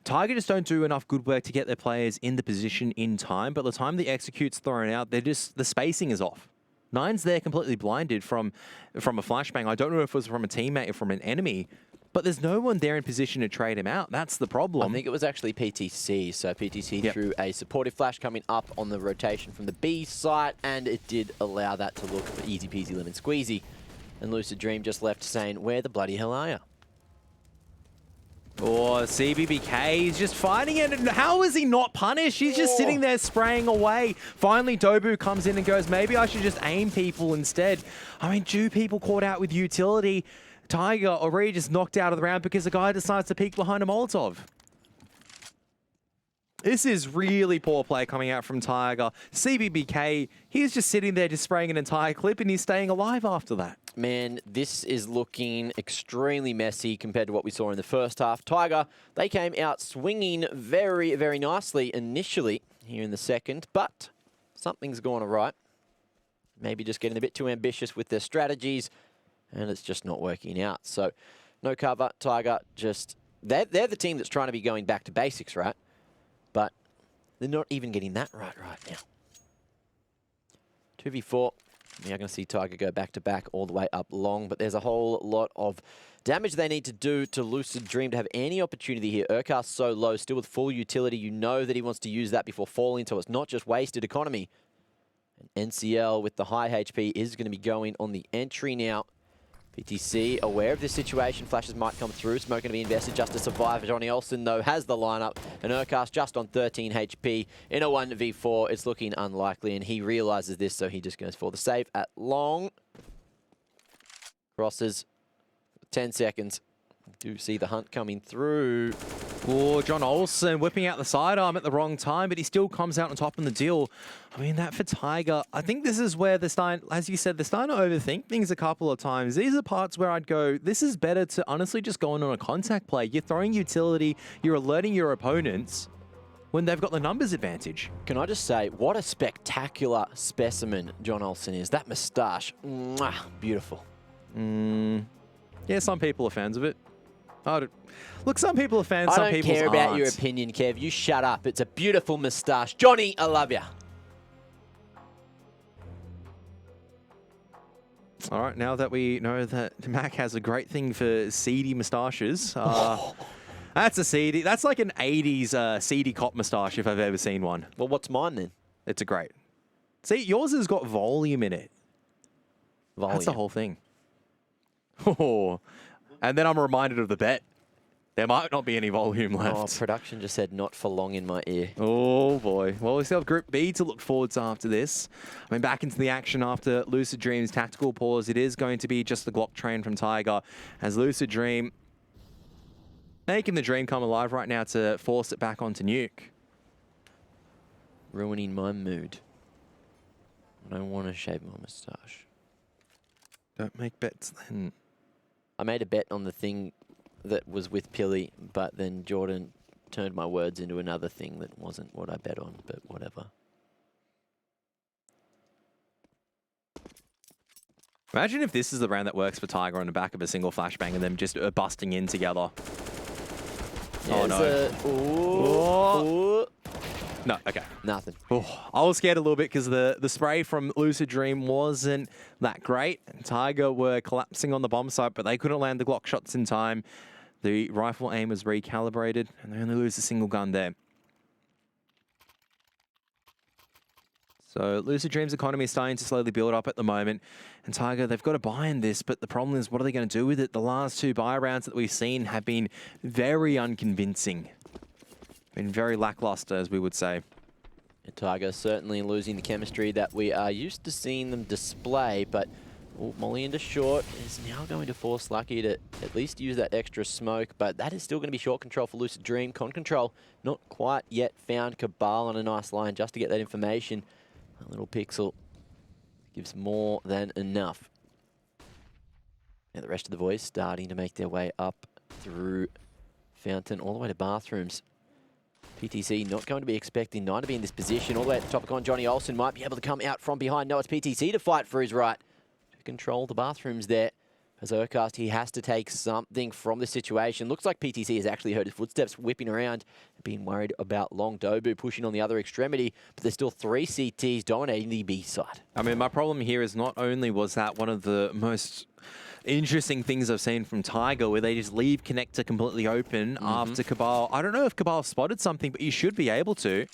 Tiger just don't do enough good work to get their players in the position in time. But the time the execute's thrown out, the spacing is off. Nine's there completely blinded from a flashbang. I don't know if it was from a teammate or from an enemy, but there's no one there in position to trade him out. That's the problem. I think it was actually PTC. So PTC threw a supportive flash coming up on the rotation from the B site, and it did allow that to look easy peasy lemon squeezy. And Lucid Dream just left saying, where the bloody hell are you? Oh, CBBK, he's just fighting it. And how is he not punished? He's just sitting there spraying away. Finally, Dobu comes in and goes, maybe I should just aim people instead. I mean, do people caught out with utility? Tiger already just knocked out of the round because the guy decides to peek behind a Molotov. This is really poor play coming out from Tiger. CBBK, he's just sitting there just spraying an entire clip, and he's staying alive after that. Man, this is looking extremely messy compared to what we saw in the first half. Tiger, they came out swinging very, very nicely initially here in the second, but something's gone awry. Maybe just getting a bit too ambitious with their strategies, and it's just not working out. So no cover. Tiger just, they're the team that's trying to be going back to basics, right? But they're not even getting that right now. 2v4. We are going to see Tiger go back-to-back all the way up long, but there's a whole lot of damage they need to do to Lucid Dream to have any opportunity here. Urcast so low, still with full utility. You know that he wants to use that before falling, so it's not just wasted economy. And NCL with the high HP is going to be going on the entry now. PTC aware of this situation. Flashes might come through. Smoke going to be invested just to survive. Johnny Olsen, though, has the lineup. And Urcast just on 13 HP in a 1v4. It's looking unlikely, and he realizes this, so he just goes for the save at long. Crosses. 10 seconds. Do see the hunt coming through. Oh, John Olsen whipping out the sidearm at the wrong time, but he still comes out on top in the deal. I mean, that for Tiger, I think this is where they're starting, as you said, they're starting to overthink things a couple of times. These are parts where I'd go, this is better to honestly just go on a contact play. You're throwing utility, you're alerting your opponents when they've got the numbers advantage. Can I just say, what a spectacular specimen John Olsen is. That moustache, mwah, beautiful. Yeah, some people are fans of it. Look, some people are fans, some people aren't. I don't care about your opinion, Kev. You shut up. It's a beautiful moustache. Johnny, I love you. All right, now that we know that Mac has a great thing for seedy moustaches, that's a seedy. That's like an 80s seedy cop moustache if I've ever seen one. Well, what's mine then? It's a great. See, yours has got volume in it. Volume. That's the whole thing. Oh, and then I'm reminded of the bet. There might not be any volume left. Oh, production just said not for long in my ear. Oh, boy. Well, we still have Group B to look forward to after this. I mean, back into the action after Lucid Dream's tactical pause. It is going to be just the Glock train from Tiger as Lucid Dream making the dream come alive right now to force it back onto Nuke. Ruining my mood. I don't want to shave my moustache. Don't make bets then. I made a bet on the thing that was with Pilly, but then Jordan turned my words into another thing that wasn't what I bet on, but whatever. Imagine if this is the round that works for Tiger on the back of a single flashbang and them just busting in together. Oh, no. Ooh. No, okay. Nothing. Oh, I was scared a little bit because the spray from Lucid Dream wasn't that great. Tiger were collapsing on the bomb site, but they couldn't land the Glock shots in time. The rifle aim was recalibrated, and they only lose a single gun there. So Lucid Dream's economy is starting to slowly build up at the moment. And Tiger, they've got to buy in this, but the problem is, what are they going to do with it? The last 2 buy rounds that we've seen have been very unconvincing. Been very lackluster, as we would say. And Tiger certainly losing the chemistry that we are used to seeing them display, but Molly into short is now going to force Lucky to at least use that extra smoke, but that is still going to be short control for Lucid Dream. Con control not quite yet found. Cabal on a nice line just to get that information. A little pixel gives more than enough. Now the rest of the boys starting to make their way up through Fountain all the way to bathrooms. PTC not going to be expecting 9 to be in this position. All the way at the top of con, Johnny Olsen might be able to come out from behind. No, it's PTC to fight for his right to control the bathrooms there. As Overcast, he has to take something from the situation. Looks like PTC has actually heard his footsteps whipping around, being worried about Long Dobu pushing on the other extremity, but there's still 3 CTs dominating the B side. I mean, my problem here is not only was that one of the most interesting things I've seen from Tiger, where they just leave connector completely open after Cabal. I don't know if Cabal spotted something, but you should be able to.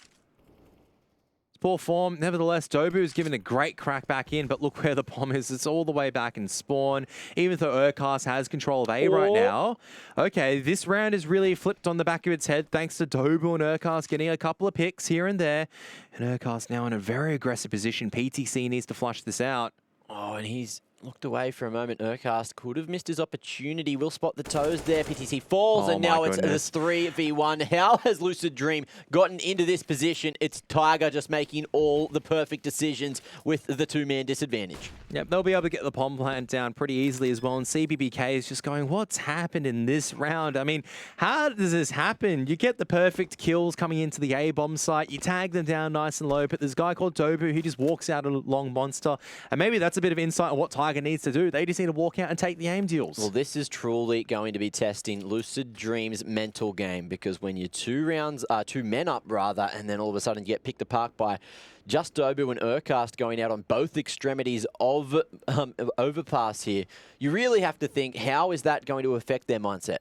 Poor form. Nevertheless, Dobu is given a great crack back in, but look where the bomb is. It's all the way back in spawn. Even though Urcast has control of A right now. Okay, this round is really flipped on the back of its head thanks to Dobu and Urcast getting a couple of picks here and there. And Urcast now in a very aggressive position. PTC needs to flush this out. Oh, and he's looked away for a moment. Urcast could have missed his opportunity. Will spot the toes there. PTC falls, and now it's this 3v1. How has Lucid Dream gotten into this position? It's Tiger just making all the perfect decisions with the 2-man disadvantage. Yep, they'll be able to get the bomb plant down pretty easily as well. And CBBK is just going, what's happened in this round? I mean, how does this happen? You get the perfect kills coming into the A bomb site. You tag them down nice and low, but there's a guy called Dobu who just walks out a long monster. And maybe that's a bit of insight on what Tiger needs to do. They just need to walk out and take the aim deals. Well, this is truly going to be testing Lucid Dream's mental game, because when you're 2 men up rather, and then all of a sudden you get picked apart by just Dobu and Urcast going out on both extremities of Overpass here, you really have to think, how is that going to affect their mindset?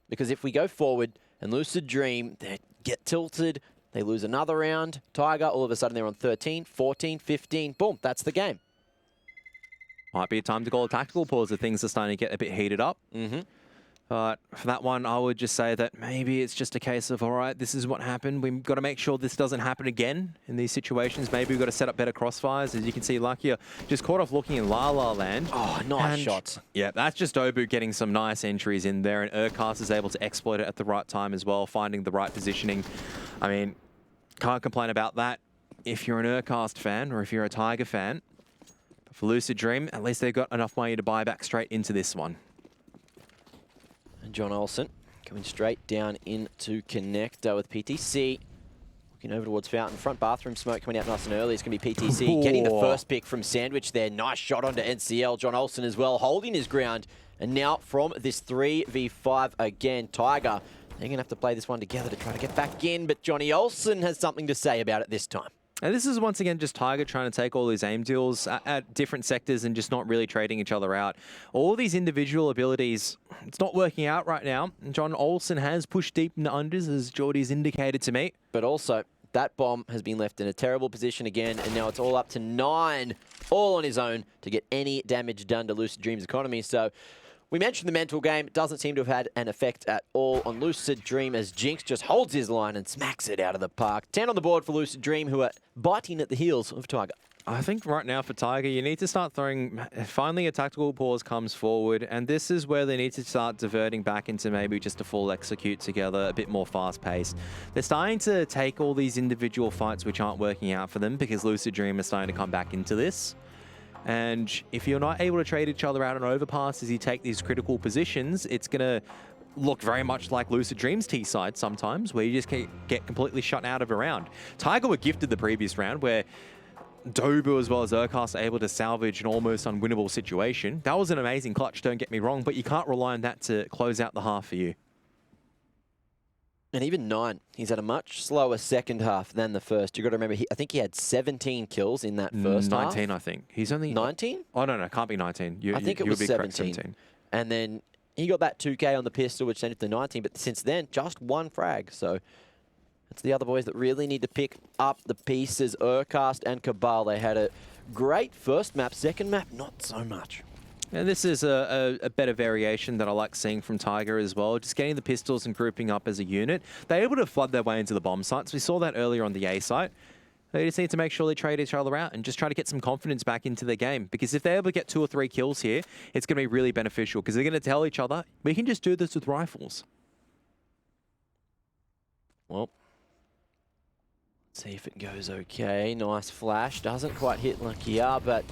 Because if we go forward and Lucid Dream, they get tilted, they lose another round, Tiger, all of a sudden they're on 13, 14, 15, boom, that's the game. Might be a time to call a tactical pause if things are starting to get a bit heated up. But for that one, I would just say that maybe it's just a case of, all right, this is what happened. We've got to make sure this doesn't happen again in these situations. Maybe we've got to set up better crossfires. As you can see, Lucky just caught off looking in La La Land. Oh, nice shots. Yeah, that's just Dobu getting some nice entries in there, and Urcast is able to exploit it at the right time as well, finding the right positioning. I mean, can't complain about that if you're an Urcast fan or if you're a Tiger fan. For Lucid Dream, at least they've got enough money to buy back straight into this one. And John Olsen coming straight down into connector with PTC. Looking over towards Fountain. Front bathroom smoke coming out nice and early. It's going to be PTC getting the first pick from Sandwich there. Nice shot onto NCL. John Olsen as well, holding his ground. And now from this 3v5 again, Tiger, they're going to have to play this one together to try to get back in. But Johnny Olsen has something to say about it this time. And this is once again just Tiger trying to take all these aim deals at different sectors and just not really trading each other out. All these individual abilities, it's not working out right now. And John Olsen has pushed deep into unders, as Geordie's indicated to me. But also, that bomb has been left in a terrible position again, and now it's all up to 9, all on his own, to get any damage done to Lucid Dream's economy. So we mentioned the mental game. It doesn't seem to have had an effect at all on Lucid Dream, as Jinx just holds his line and smacks it out of the park. 10 on the board for Lucid Dream, who are biting at the heels of Tiger. I think right now for Tiger, you need to start throwing, finally a tactical pause comes forward, and this is where they need to start diverting back into maybe just a full execute together, a bit more fast paced. They're starting to take all these individual fights which aren't working out for them, because Lucid Dream is starting to come back into this. And if you're not able to trade each other out on Overpass as you take these critical positions, it's going to look very much like Lucid Dream's T-side sometimes, where you just get completely shut out of a round. Tiger were gifted the previous round, where Dobu as well as Urcast are able to salvage an almost unwinnable situation. That was an amazing clutch, don't get me wrong, but you can't rely on that to close out the half for you. And even 9, he's had a much slower second half than the first. You've got to remember, I think he had 17 kills in that first 19, half. I think. He's only... 19? Oh, no, it can't be 19. I think it was 17. And then he got that 2K on the pistol, which sent it to 19. But since then, just 1 frag. So it's the other boys that really need to pick up the pieces. Urcast and Cabal, they had a great first map. Second map, not so much. And this is a better variation that I like seeing from Tiger as well. Just getting the pistols and grouping up as a unit. They're able to flood their way into the bomb sites. We saw that earlier on the A site. They just need to make sure they trade each other out and just try to get some confidence back into their game. Because if they're able to get 2 or 3 kills here, it's going to be really beneficial because they're going to tell each other, we can just do this with rifles. Well, let's see if it goes okay. Nice flash. Doesn't quite hit Luckier, but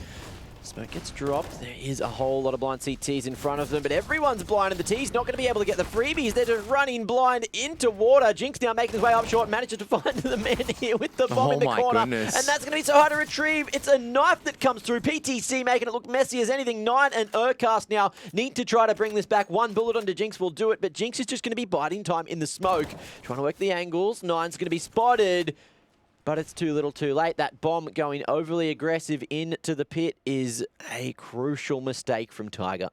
smoke gets dropped. There is a whole lot of blind CTs in front of them, but everyone's blind, and the T's not going to be able to get the freebies. They're just running blind into water. Jinx now making his way up short, manages to find the man here with the bomb in the corner. Goodness. And that's going to be so hard to retrieve. It's a knife that comes through. PTC making it look messy as anything. 9 and Urcast now need to try to bring this back. 1 bullet onto Jinx will do it, but Jinx is just going to be biding time in the smoke. Trying to work the angles. 9's going to be spotted. But it's too little too late. That bomb going overly aggressive into the pit is a crucial mistake from Tiger.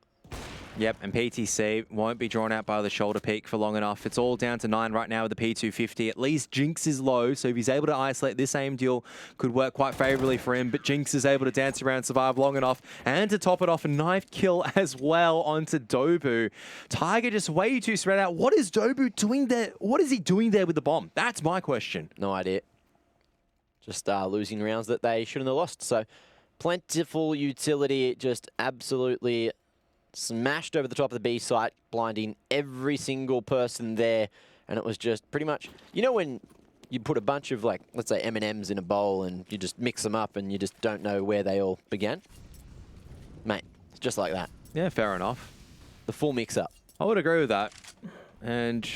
Yep, and PTC won't be drawn out by the shoulder peak for long enough. It's all down to 9 right now with the P250. At least Jinx is low, so if he's able to isolate this aim deal, could work quite favorably for him. But Jinx is able to dance around, survive long enough, and to top it off, a knife kill as well onto Dobu. Tiger just way too spread out. What is Dobu doing there? What is he doing there with the bomb? That's my question. No idea. Just losing rounds that they shouldn't have lost. So plentiful utility, just absolutely smashed over the top of the B site, blinding every single person there. And it was just pretty much, you know when you put a bunch of, like, let's say M&Ms in a bowl and you just mix them up and you just don't know where they all began? Mate, it's just like that. Yeah, fair enough. The full mix-up. I would agree with that. And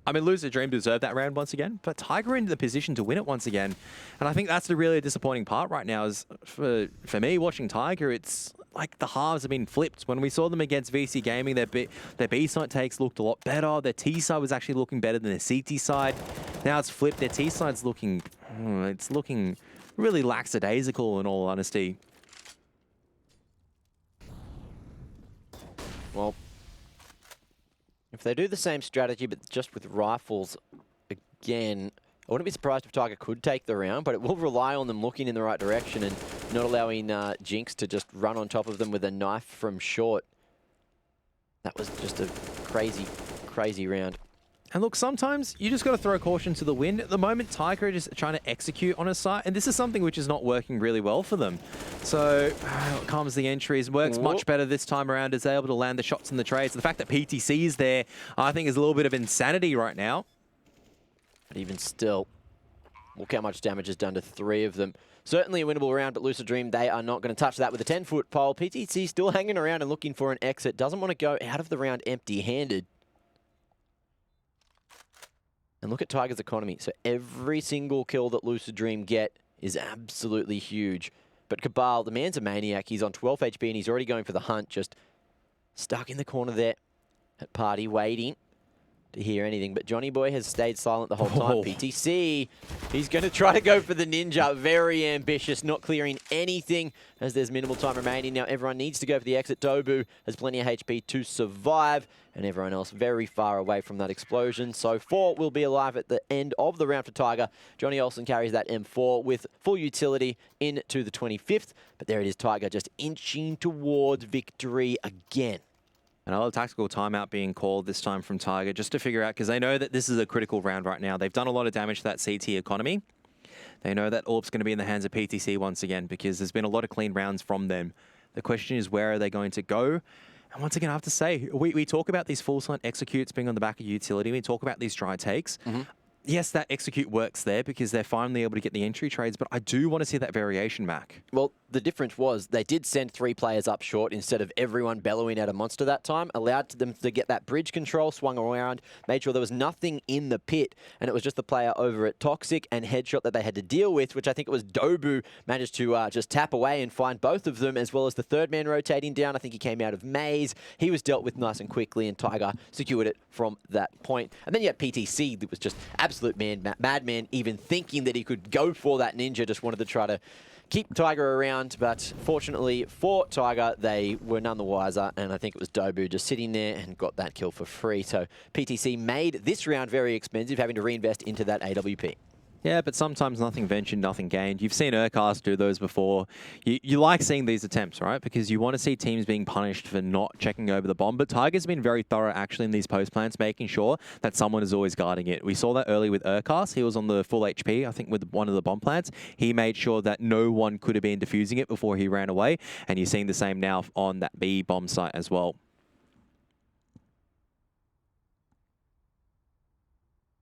I mean, Lucid Dream deserved that round once again, but Tiger in the position to win it once again. And I think that's the really disappointing part right now is for me watching Tiger, it's like the halves have been flipped. When we saw them against VC Gaming, their B side takes looked a lot better. Their T side was actually looking better than their CT side. Now it's flipped. Their T side's looking, it's looking really lackadaisical in all honesty. Well, if they do the same strategy, but just with rifles again, I wouldn't be surprised if Tiger could take the round, but it will rely on them looking in the right direction and not allowing Jinx to just run on top of them with a knife from short. That was just a crazy, crazy round. And look, sometimes you just got to throw caution to the wind. At the moment, Tiger is just trying to execute on a site, and this is something which is not working really well for them. So, comes the entries, works much better this time around, is able to land the shots and the trades. The fact that PTC is there, I think, is a little bit of insanity right now. But even still, look how much damage is done to 3 of them. Certainly a winnable round, but Lucid Dream, they are not going to touch that with a 10-foot pole. PTC still hanging around and looking for an exit. Doesn't want to go out of the round empty-handed. And look at Tiger's economy. So every single kill that Lucid Dream get is absolutely huge. But Cabal, the man's a maniac. He's on 12 HP and he's already going for the hunt, just stuck in the corner there at party, waiting to hear anything. But Johnny Boy has stayed silent the whole time. PTC, he's going to try to go for the ninja. Very ambitious, not clearing anything as there's minimal time remaining. Now everyone needs to go for the exit. Dobu has plenty of HP to survive, and everyone else very far away from that explosion. So 4 will be alive at the end of the round for Tiger. Johnny Olsen carries that M4 with full utility into the 25th. But there it is, Tiger just inching towards victory again. Another tactical timeout being called this time from Tiger just to figure out, because they know that this is a critical round right now. They've done a lot of damage to that CT economy. They know that AWP's going to be in the hands of PTC once again because there's been a lot of clean rounds from them. The question is, where are they going to go? And once again, I have to say, we talk about these full-slant executes being on the back of utility. We talk about these dry takes. yes, that execute works there because they're finally able to get the entry trades, but I do want to see that variation back. Well, the difference was they did send 3 players up short instead of everyone bellowing at a monster that time, allowed them to get that bridge control, swung around, made sure there was nothing in the pit, and it was just the player over at Toxic and Headshot that they had to deal with, which I think it was Dobu managed to just tap away and find both of them, as well as the third man rotating down. I think he came out of Maze. He was dealt with nice and quickly, and Tiger secured it from that point. And then you had PTC that was just absolute madman, even thinking that he could go for that ninja, just wanted to try to keep Tiger around, but fortunately for Tiger, they were none the wiser, and I think it was Dobu just sitting there and got that kill for free. So PTC made this round very expensive, having to reinvest into that AWP. Yeah, but sometimes nothing ventured, nothing gained. You've seen Urcast do those before. You like seeing these attempts, right? Because you want to see teams being punished for not checking over the bomb. But Tiger's been very thorough, actually, in these post plants, making sure that someone is always guarding it. We saw that early with Urcast. He was on the full HP, I think, with one of the bomb plants. He made sure that no one could have been defusing it before he ran away. And you're seeing the same now on that B bomb site as well.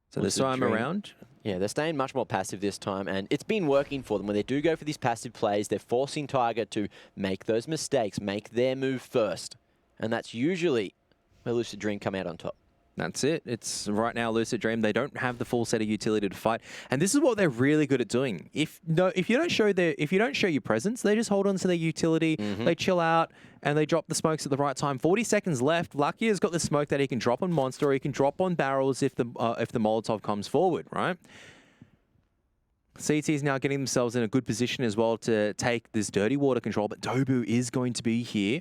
So this time around... Yeah, they're staying much more passive this time, and it's been working for them. When they do go for these passive plays, they're forcing Tiger to make those mistakes, make their move first. And that's usually where Lucid Dream come out on top. That's it. It's right now Lucid Dream. They don't have the full set of utility to fight, and this is what they're really good at doing. If you don't show your presence, they just hold on to their utility. They chill out and they drop the smokes at the right time. 40 seconds left. Lucky has got the smoke that he can drop on Monster, or he can drop on barrels if the Molotov comes forward. Right. CT is now getting themselves in a good position as well to take this dirty water control, but Dobu is going to be here.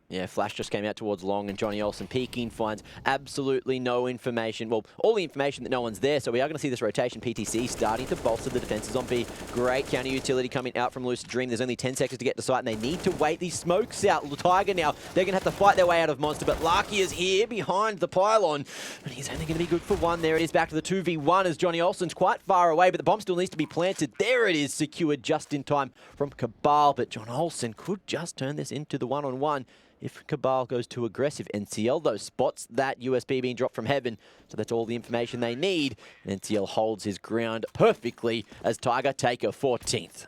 Yeah, Flash just came out towards Long, and Johnny Olsen peeking, finds absolutely no information. Well, all the information that no one's there, so we are going to see this rotation. PTC starting to bolster the defenses on B. Great counter utility coming out from Lucid Dream. There's only 10 seconds to get to site, and they need to wait these smokes out. Tiger now, they're going to have to fight their way out of Monster, but Larky is here behind the pylon, and he's only going to be good for one. There it is, back to the 2v1 as Johnny Olsen's quite far away, but the bomb still needs to be planted. There it is, secured just in time from Cabal, but John Olsen could just turn this into the one-on-one. If Cabal goes too aggressive. NCL, though, spots that USB being dropped from heaven, so that's all the information they need. And NCL holds his ground perfectly as Tiger take a 14th.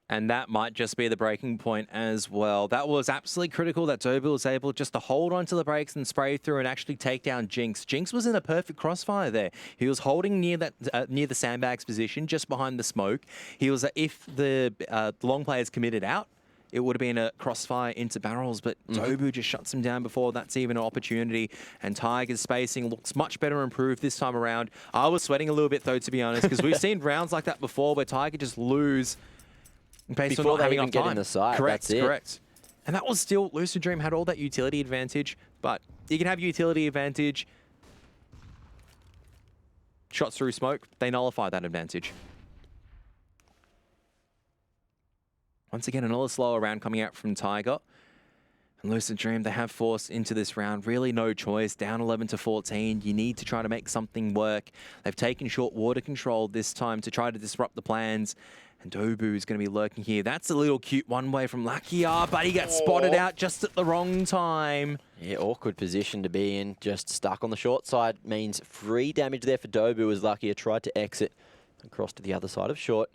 And that might just be the breaking point as well. That was absolutely critical that Dobu was able just to hold on to the brakes and spray through and actually take down Jinx. Jinx was in a perfect crossfire there. He was holding near that near the sandbags position, just behind the smoke. He was, if the long players committed out, it would have been a crossfire into barrels, but Dobu just shuts him down before that's even an opportunity. And Tiger's spacing looks much better improved this time around. I was sweating a little bit, though, to be honest, because we've seen rounds like that before where Tiger just lose based on not having enough time. Get in the side. Correct, that's correct. And that was still, Lucid Dream had all that utility advantage, but you can have utility advantage. Shots through smoke, they nullify that advantage. Once again, another slower round coming out from Tiger. And Lucid Dream, they have forced into this round. Really no choice. Down 11 to 14. You need to try to make something work. They've taken short water control this time to try to disrupt the plans. And Dobu is going to be lurking here. That's a little cute one-way from Lucky, but he gets spotted out just at the wrong time. Yeah, awkward position to be in. Just stuck on the short side means free damage there for Dobu as Lucky tried to exit across to the other side of short.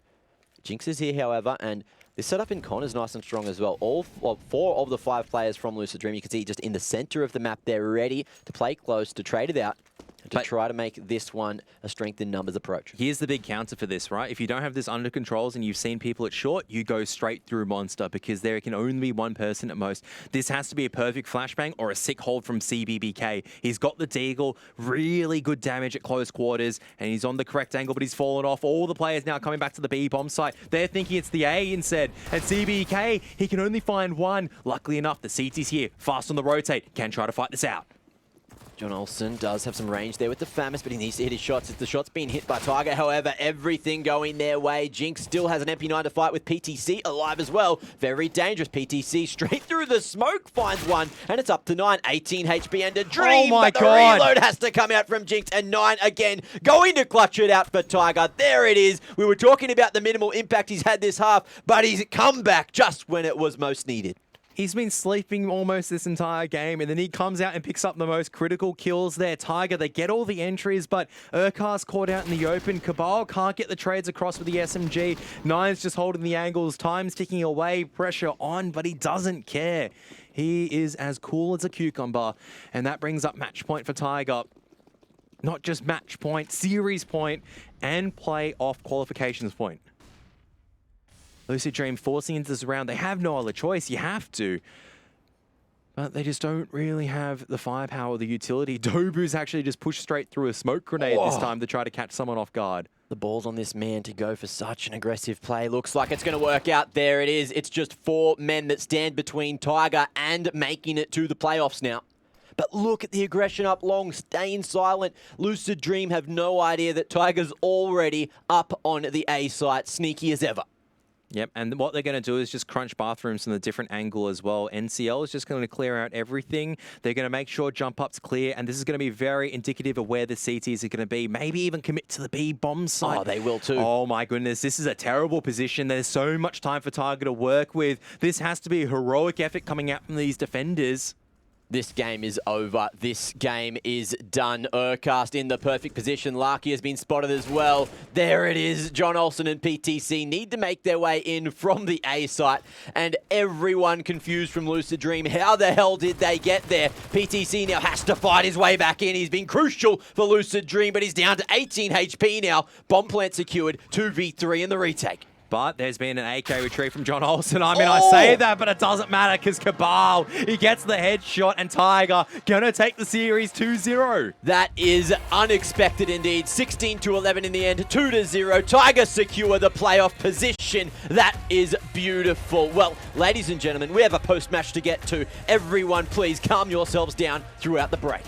Jinx is here, however, and this setup in Con is nice and strong as well. All 4 of the 5 players from Lucid Dream, you can see just in the center of the map, they're ready to play close, to trade it out, and to try to make this one a strength in numbers approach. Here's the big counter for this, right? If you don't have this under controls and you've seen people at short, you go straight through Monster because there can only be one person at most. This has to be a perfect flashbang or a sick hold from CBBK. He's got the Deagle, really good damage at close quarters, and he's on the correct angle, but he's fallen off. All the players now coming back to the B bomb site. They're thinking it's the A instead. And CBK, he can only find one. Luckily enough, the CT's here, fast on the rotate, can try to fight this out. John Olsen does have some range there with the Famis, but he needs to hit his shots. The shot's being hit by Tiger, however, everything going their way. Jinx still has an MP9 to fight with PTC alive as well. Very dangerous. PTC straight through the smoke finds one, and it's up to 9. 18 HP and a dream. Oh my God. God. The reload has to come out from Jinx, and 9 again, going to clutch it out for Tiger. There it is. We were talking about the minimal impact he's had this half, but he's come back just when it was most needed. He's been sleeping almost this entire game, and then he comes out and picks up the most critical kills there. Tiger, they get all the entries, but Urkar's caught out in the open. Cabal can't get the trades across with the SMG. Nine's just holding the angles. Time's ticking away, pressure on, but he doesn't care. He is as cool as a cucumber, and that brings up match point for Tiger. Not just match point, series point, and playoff qualifications point. Lucid Dream forcing into this round. They have no other choice. You have to. But they just don't really have the firepower or the utility. Dobu's actually just pushed straight through a smoke grenade this time to try to catch someone off guard. The ball's on this man to go for such an aggressive play. Looks like it's going to work out. There it is. It's just 4 men that stand between Tiger and making it to the playoffs now. But look at the aggression up long, staying silent. Lucid Dream have no idea that Tiger's already up on the A site, sneaky as ever. Yep, and what they're going to do is just crunch bathrooms from a different angle as well. NCL is just going to clear out everything. They're going to make sure jump up's clear, and this is going to be very indicative of where the CTs are going to be. Maybe even commit to the B bomb site. Oh, they will too. Oh my goodness, this is a terrible position. There's so much time for Tiger to work with. This has to be a heroic effort coming out from these defenders. This game is over. This game is done. Urcast in the perfect position. Larky has been spotted as well. There it is. John Olsen and PTC need to make their way in from the A site. And everyone confused from Lucid Dream. How the hell did they get there? PTC now has to fight his way back in. He's been crucial for Lucid Dream, but he's down to 18 HP now. Bomb plant secured. 2v3 in the retake. But there's been an AK retreat from John Olsen. I mean, I say that, but it doesn't matter because Cabal, he gets the headshot, and Tiger gonna take the series 2-0. That is unexpected indeed. 16-11 in the end, 2-0. Tiger secure the playoff position. That is beautiful. Well, ladies and gentlemen, we have a post-match to get to. Everyone, please calm yourselves down throughout the break.